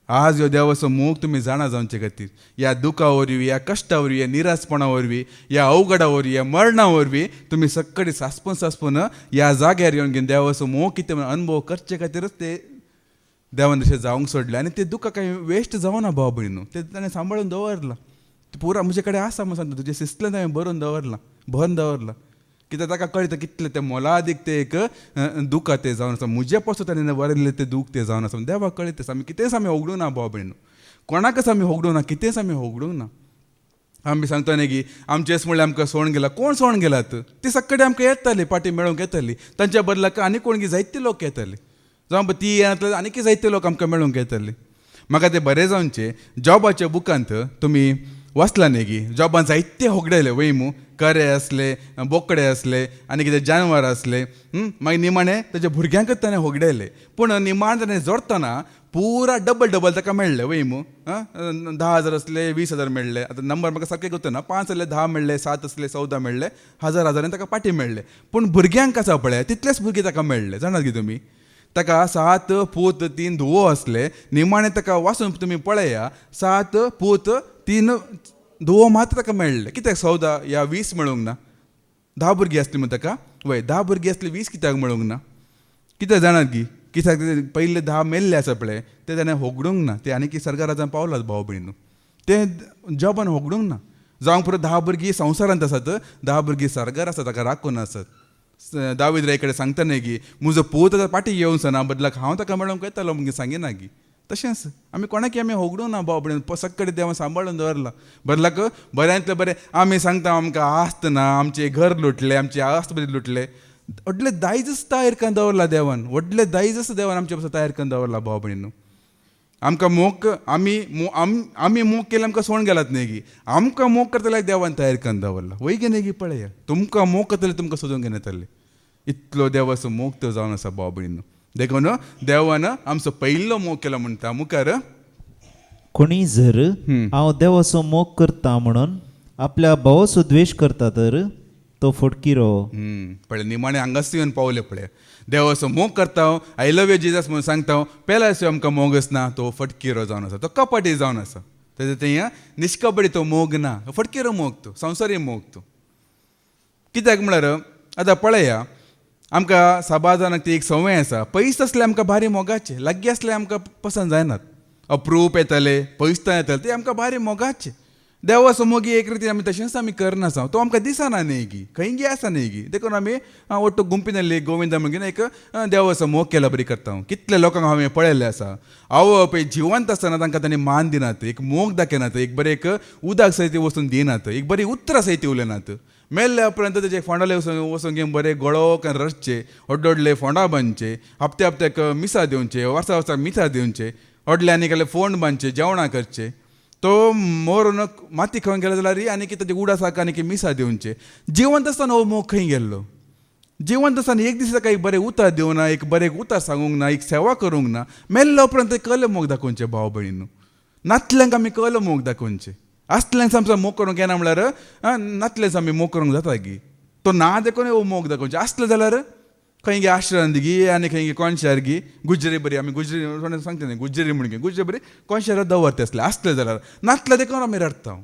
आज ह्यो देवाचो मोग तुमी जाणा जावचे खातीर, ह्या दुखा वरवीं, ह्या कश्टा वरवीं, ह्या निरासपणा वरवीं, ह्या अवघडा वरवीं, ह्या मरणा वरवीं तुमी सक्कडी सासपून ह्या जाग्यार येवन घेवन देवाचो मोग कितें अनुभव करचे खातीरच ते देवान तशें जावंक सोडलें. आनी ते दुखां काही वेस्ट जावना भाव भयणू, ते ताणें सांबाळून दवरला. पुरा म्हजे कडेन आसा म्हणून सांगता, तुजे सिसलें हांवें भरून दवरला, कित्याक ताका कळटा कितलें तें मोलादीक ते एक दूख ते जावन आसा, म्हजे पासून ताणें वरयल्लें तें दूख ते जावन आसा. देवाक कळटा आमी कितेंच आमी होगडूंक ना भाव भयणू, कोणाकच आमी होगडूंक ना, कितेंच आमी होगडूंक ना. आमी सांगता न्ही की आमचेच म्हणल्यार आमकां सोडून गेला, कोण सोडून गेलात? ती सक्कडी आमकां येताली, पाटी मेळोंक येताली, तांच्या बदलाक आनी कोण जायते लोक येताले, जावं ती येतले आनी जायते लोक आमकां मेळोंक येताले. म्हाका ते बरें जावनचे जॉबाच्या बुकांत तुमी वाचला न्ही गी, जॉबान जायते होगडेले वयमू, करे असले, बोकडे असले, आनी कितें जानवर असले, मागीर निमाणे ताच्या भुरग्यांकच ताणें होगडेले, पूण निमाण ताणें जोडटना पुरा डबल ताका मेळ्ळे वयमू. 10,000 असले, 20,000 मेळ्ळे, आतां नंबर म्हाका सारकें गुर्तना, 5 असले 10 मेळ्ळे, 7 असले 14 मेळ्ळे, हजारांनी ताका पाटी मेळ्ळे. पूण भुरग्यांक आसा पळय तितलेच भुरगे ताका मेळ्ळे, जाणात की तुमी. ताका 7 पूत 3 धुवो असले, निमाणे ताका वाचून तुमी पळया 7 पूत 3 धुवो मात्र ताका मेळ्ळे. कित्याक 14 या 20 मेळूंक ना? 10 भुरगीं असलीं म्हण ताका, वय 10 भुरगीं असलीं 20 कित्याक मेळूंक ना? कित्याक जाणात की, कित्याक पयले 10 मेल्ले आसा पळय ते ताणें होगडूंक ना, ते आनी की सर्गा राजान पावलात भाव भयणू, ते जॉबान होगडूंक ना. जावंक पुरो 10 भुरगीं संवसारांत आसात, 10 भुरगीं सर्गार आसात ताका राखून आसात. दावीद रायकडे सांगतना की म्हजो पूत आतां पाटी येवंसना बदलाक हांव ताका मेळोंक येतालो म्हण सांगिना की तशेंच आमी कोणाकी आमी होगडूं ना बाबडेन सगळे देवा सांबाळून दवरला बदलाक बऱ्यांतले बरें आमी सांगता आमकां आस्त ना आमचें घर लुटलें आमचें आस्त बरें लुटलें व्हडले दायजच तयार करून दवरला देवान व्हडले दायजच देवान आमचे पासून तयार करून दवरला बाबडीन आमकां मोग आमी मोग केले आमकां सोण गेलात न्ही गी आमकां मोग करतले देवान तयार करून दवरला वय गे न्ही गी पळया तुमकां मोग करतले तुमकां सोदूंक घेतले इतलो देवाचो मोग तो जावन आसा बाबडीन देखून देवान आमचो पयलो मोग केलो म्हणटा मुखार कोणी जर हांव देवाचो मोग करता म्हणून आपल्या भावाचो द्वेश करता तर तो फटकिरो पळय निमाणे हांगाच येवन पावले पळय देवाचो मोग करता आय लव यू जिजस म्हणून सांगता पेलासो आमकां मोगच ना तो फटकिरो जावन आसा तो कपटी जावन आसा तेजे थंय निश्कपटी तो मोग ना फटकिरो मोग तो संवसारी मोग तो कित्याक म्हळ्यार आतां पळया आमकां सबाजानाक ती एक संवय आसा पयस आसले आमकां भारी मोगाचे लागीं आसले आमकां पसंद जायनात अप्रूप येतले पयसता येतले ते आमकां भारी मोगाचे देवाचो मोगी एक रितीन आमी तशेंच आमी करनासा तो आमकां दिसना न्ही गी खंय गी आसा न्ही गी देखून आमी ओट्टो गुंपीन आसली गोविंदा म्हणून एक देवाचो मोग केला बरी करता कितले लोकांक हांवें पळयल्ले आसा आवय बापूय जिवंत आसतना तांकां तांणी मान दिनात एक मोग दाखयनात एक बरें एक उदक सयती वचून दिनात एक बरी उतरां सयती उलयनात मेल्ल्या उपरांत तेजे फोंडाले वचून घेवन बरे गळोक रचचे व्हडले फोंडा बांदचे हप्त्या हप्त्याक मिसा दिवचे वर्सा वर्साक मिसा दिवचे व्हडले आनी केले फोंड बांदचे जेवणां करचे तो मोरून माती खावन गेलो जाल्यार आनी कितें तेजे उडासाक आनी की मिसा दिवचे जिवंत आसतना हो मोग खंय गेल्लो जिवंत आसतना एक दीस ताका एक बरें उतर दिवं ना एक बरें उतर सांगूंक ना एक सेवा करूंक ना मेल्ल्या उपरांत कळ्ळें मोग दाखोवचे भाव भयणीन नातल्यांक आमी कळ्ळें मोग दाखोवचे आसल्यांक आमचो मोग करूंक येना म्हळ्यार नातलेच आमी मोग करूंक जाता गी तो ना देखून हो मोग दाखोवचे आसले जाल्यार खंय गे आश्रंत गी आनी खंय गे कोणशार गी गुजरी बरी आमी गुजरी सांगता न्ही गुजरी म्हणून गे गुजरी बरी कोणशार दवरते आसले आसले जाल्यार नातले देखून आमी रडता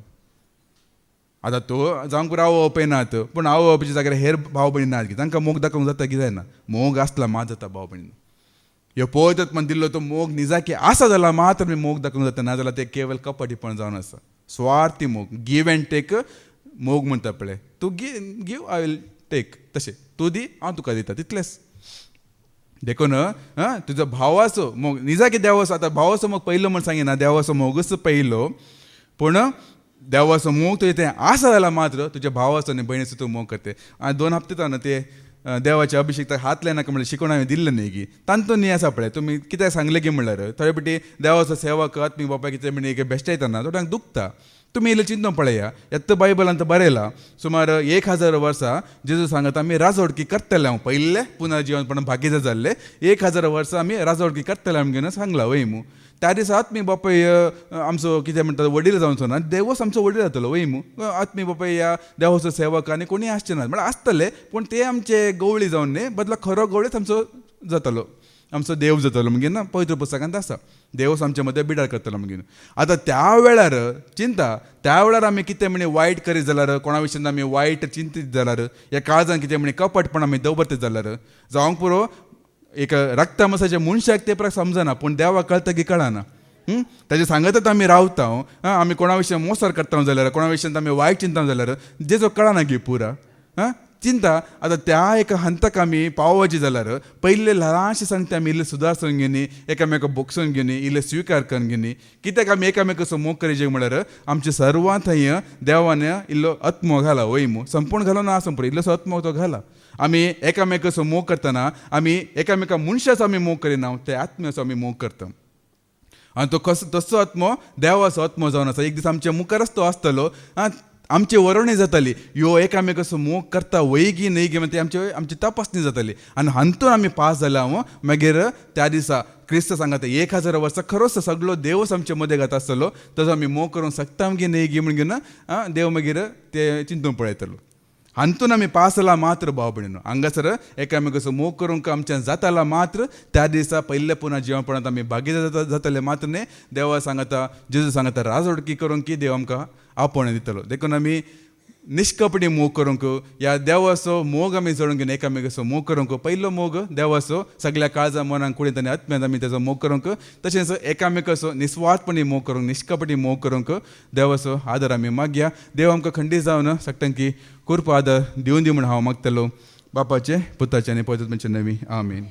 आतां तो जावंक पुरो आवय बापूय नात पूण आवय बापूयच्या जाग्यार हेर भाव भयणी नात गी तांकां मोग दाखोवंक जाता की जायना मोग आसला मात जाता भाव भयणीन ह्यो पळयतात म्हण दिल्लो तो मोग निजाकी आसा जाल्यार मात आमी मोग दाखोवंक जाता ना जाल्यार ते केवल कपटीपण जावन आसा स्वार्थी मोग गिव एंड टेक मोग म्हणटा पळय तूं गिव आय विल टेक तशें तूं दी हांव तुका दिता तितलेंच देखून तुजो भावाचो मोग निजाकी देवाचो आतां भावाचो मोग पयलो म्हण सांगिना देवाचो मोगच पयलो पूण देवाचो मोग तुजें तें आसा जाल्यार मात्र तुज्या भावाचो आनी भयणीचो तूं मोग करते 2 हप्ते जावन ते देवाचे अभिषेक हात लायनाका म्हणल्यार शिकोवन हांवें दिल्लें न्ही गी तांतून न्ही आसा पळय तुमी कित्याक सांगलें की म्हणल्यार थोडे फावटी देवाचो सेवक आत्मी बाबा कितें म्हण एक बेश्टे येतना थोड्यांक दुखता तुम्ही इल्लें चिंतून पळया येत्त बायबलांत बरयलां सुमार 1000 वर्सां जेजू सांगता आमी राजवडकी करतले हांव पयले पुनर्जीवनपणान भागीदार जाल्ले 1000 वर्सां आमी राजवडकी करतले आमगेन सांगला वय मू त्या दिसा आत्मी बापूय आमचो कितें म्हणटा वडील जावचो ना देवच आमचो वडील जातलो वय मू आत्मी बापूय ह्या देवाचो सेवक आनी कोणी आसचे ना म्हळ्यार आसतले पूण ते आमचे गवळी जावन न्ही बदला खरो गवळीच आमचो जातलो आमचो देव जातलो म्हणगेन ना पवित्र पुस्तकांत आसा देवच आमचे मदें बिडार करतलो म्हणगेन आतां त्या वेळार चिंता त्या वेळार आमी कितें म्हणे वायट करीत जाल्यार कोणा विशीं आमी वायट चिंतीत जाल्यार ह्या काळजान कितें म्हणे कपटपण आमी दवरते जाल्यार जावंक पुरो एक रक्तमसाच्या मनशाक ते प्रकार समजना पूण देवाक कळटा की कळना ताजे सांगतच आमी रावता आमी कोणा विशीं मोसर करता जाल्यार कोणा विशीं आमी वायट चिंता जाल्यार जेजो कळना गे पुरा चिंता आतां त्या एका हंताक आमी पावोवची जाल्यार पयले ल्हानशे सांगते आमी इल्ले सुदारसून घेवनी एकामेका बोगसून घेवनी इल्ले स्विकार करून घेवनी कित्याक आमी एकामेकाचो मोग करीचे म्हळ्यार आमचे सर्वांत थंय देवान इल्लो आत्मो घाला वय मू संपूर्ण घालो ना संपूर्ण इल्लोसो आत्मो तो घाला आमी एकामेकाचो मोग करतना आमी एकामेका मनशाचो आमी मोग करिना ते आत्म्याचो आमी मोग करता आनी तो तसो आत्मो देवाचो आत्मो जावन आसा एक दीस आमच्या मुखारच तो आसतलो आमची वरवणी जाताली ह्यो एकामेकाचो मोग करता वय गी न्हय गी ते आमची तपासणी जाताली आनी हातून आमी पास जाला मागीर त्या दिसा क्रिस्त सांगात 1000 वर्सां खरोच सगळो देवच आमचे मदें घात आसतलो तसो आमी मोग करूंक शकता गी न्हय गी म्हणून देव मागीर ते चिंतून पळयतलो हातून आमी पास जाला मात्र भाव भयणीनो हांगासर एकामेकाचो मोग करूंक आमच्यान जाताला मात्र त्या दिसा पयले पुना जिवणपणांत आमी भागीदार जातले मात्र न्ही देवा सांगता जेजू सांगता राजवडकी करूंक की देव आमकां आपोवणें दितलो देखून आमी निश्कपटी मोग करूंक या देवाचो मोग आमी जोडून घेवन एकामेकाचो मोग करूंक पयलो मोग देवाचो सगळ्या काळजा मनान कुडींत आनी आत्म्यांत आमी तेजो मोग करूंक तशेंच एकामेकाचो निस्वार्थपणी मोग करूंक निश्कपटी मोग करूंक देवाचो आदर आमी मागया देव आमकां खंडीत जावन सांगता की कृपा आदर दिवन दी म्हूण हांव मागतलो बापाचे पुताचे आणि पवित्र नवी आमीन.